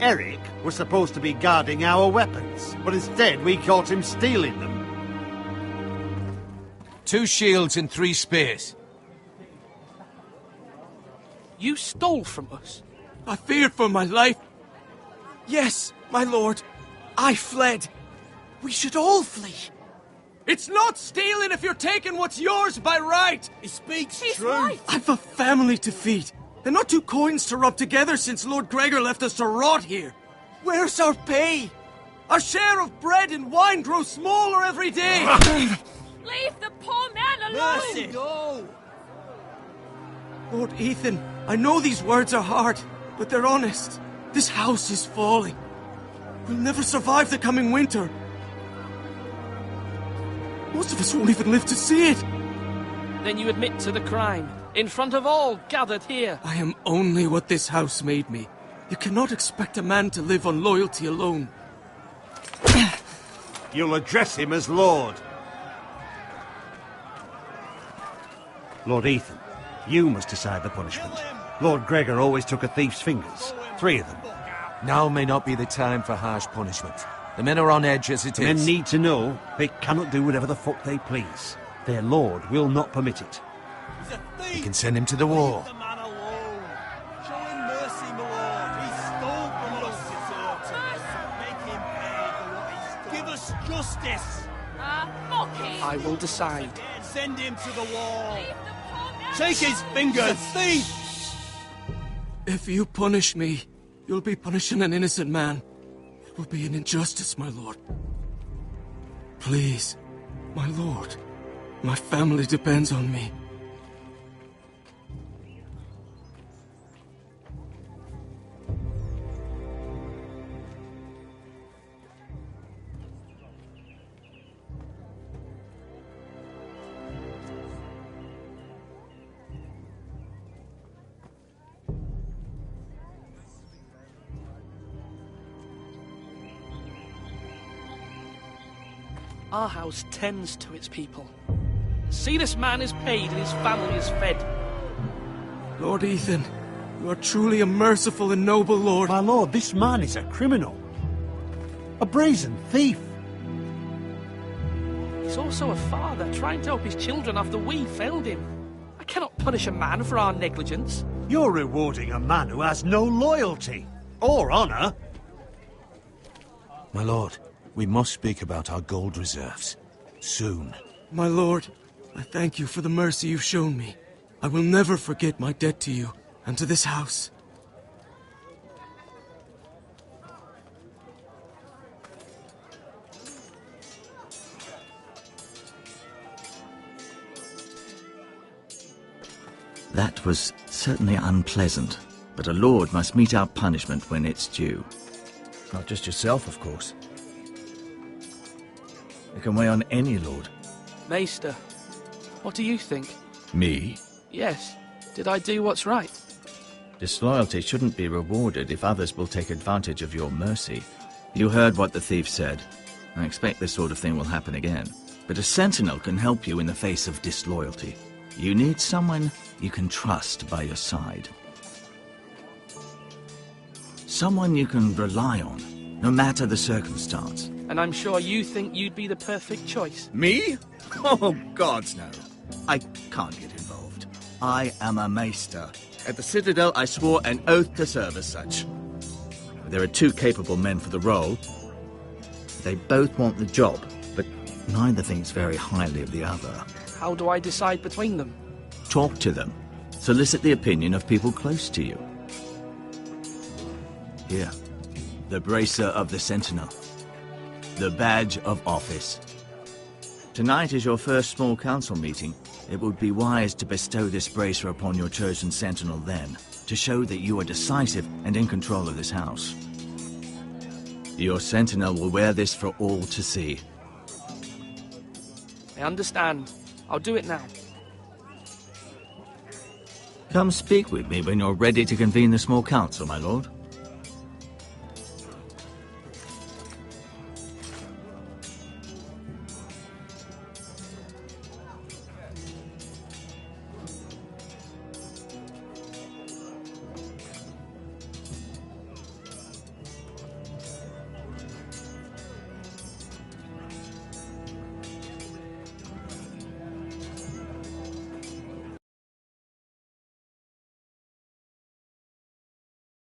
Eric was supposed to be guarding our weapons, but instead we caught him stealing them. 2 shields and 3 spears. You stole from us. I feared for my life. Yes, my lord. I fled. We should all flee. It's not stealing if you're taking what's yours by right. He speaks true. Right. I've a family to feed. And not 2 coins to rub together since Lord Gregor left us to rot here. Where's our pay? Our share of bread and wine grows smaller every day. Leave the poor man alone! Mercy. No! Lord Ethan, I know these words are hard, but they're honest. This house is falling. We'll never survive the coming winter. Most of us won't even live to see it. Then you admit to the crime, in front of all gathered here. I am only what this house made me. You cannot expect a man to live on loyalty alone. You'll address him as Lord. Lord Ethan, you must decide the punishment. Lord Gregor always took a thief's fingers. 3 of them. Now may not be the time for harsh punishment. The men are on edge as it is. Men need to know they cannot do whatever the fuck they please. Their lord will not permit it. You can send him to the wall. Show him mercy, my lord. He stole from us. Make him pay for what he stole. Give us justice. Fuck him! I will decide. Send him to the wall. Take his fingers, thief! If you punish me, you'll be punishing an innocent man. It will be an injustice, my lord. Please, my lord. My family depends on me. Our house tends to its people. See, this man is paid and his family is fed. Lord Ethan, you are truly a merciful and noble lord. My lord, this man is a criminal. A brazen thief. He's also a father trying to help his children after we failed him. I cannot punish a man for our negligence. You're rewarding a man who has no loyalty or honor. My lord, we must speak about our gold reserves. Soon. My lord, I thank you for the mercy you've shown me. I will never forget my debt to you and to this house. That was certainly unpleasant, but a lord must meet our punishment when it's due. Not just yourself, of course. It can weigh on any lord. Maester, what do you think? Me? Yes. Did I do what's right? Disloyalty shouldn't be rewarded if others will take advantage of your mercy. You heard what the thief said. I expect this sort of thing will happen again. But a sentinel can help you in the face of disloyalty. You need someone you can trust by your side. Someone you can rely on, no matter the circumstance. And I'm sure you think you'd be the perfect choice. Me? Oh, gods no. I can't get involved. I am a maester. At the Citadel, I swore an oath to serve as such. There are two capable men for the role. They both want the job, but neither thinks very highly of the other. How do I decide between them? Talk to them. Solicit the opinion of people close to you. Here, the bracer of the Sentinel. The badge of office. Tonight is your first small council meeting. It would be wise to bestow this bracer upon your chosen Sentinel then, to show that you are decisive and in control of this house. Your Sentinel will wear this for all to see. I understand. I'll do it now. Come speak with me when you're ready to convene the small council, my lord.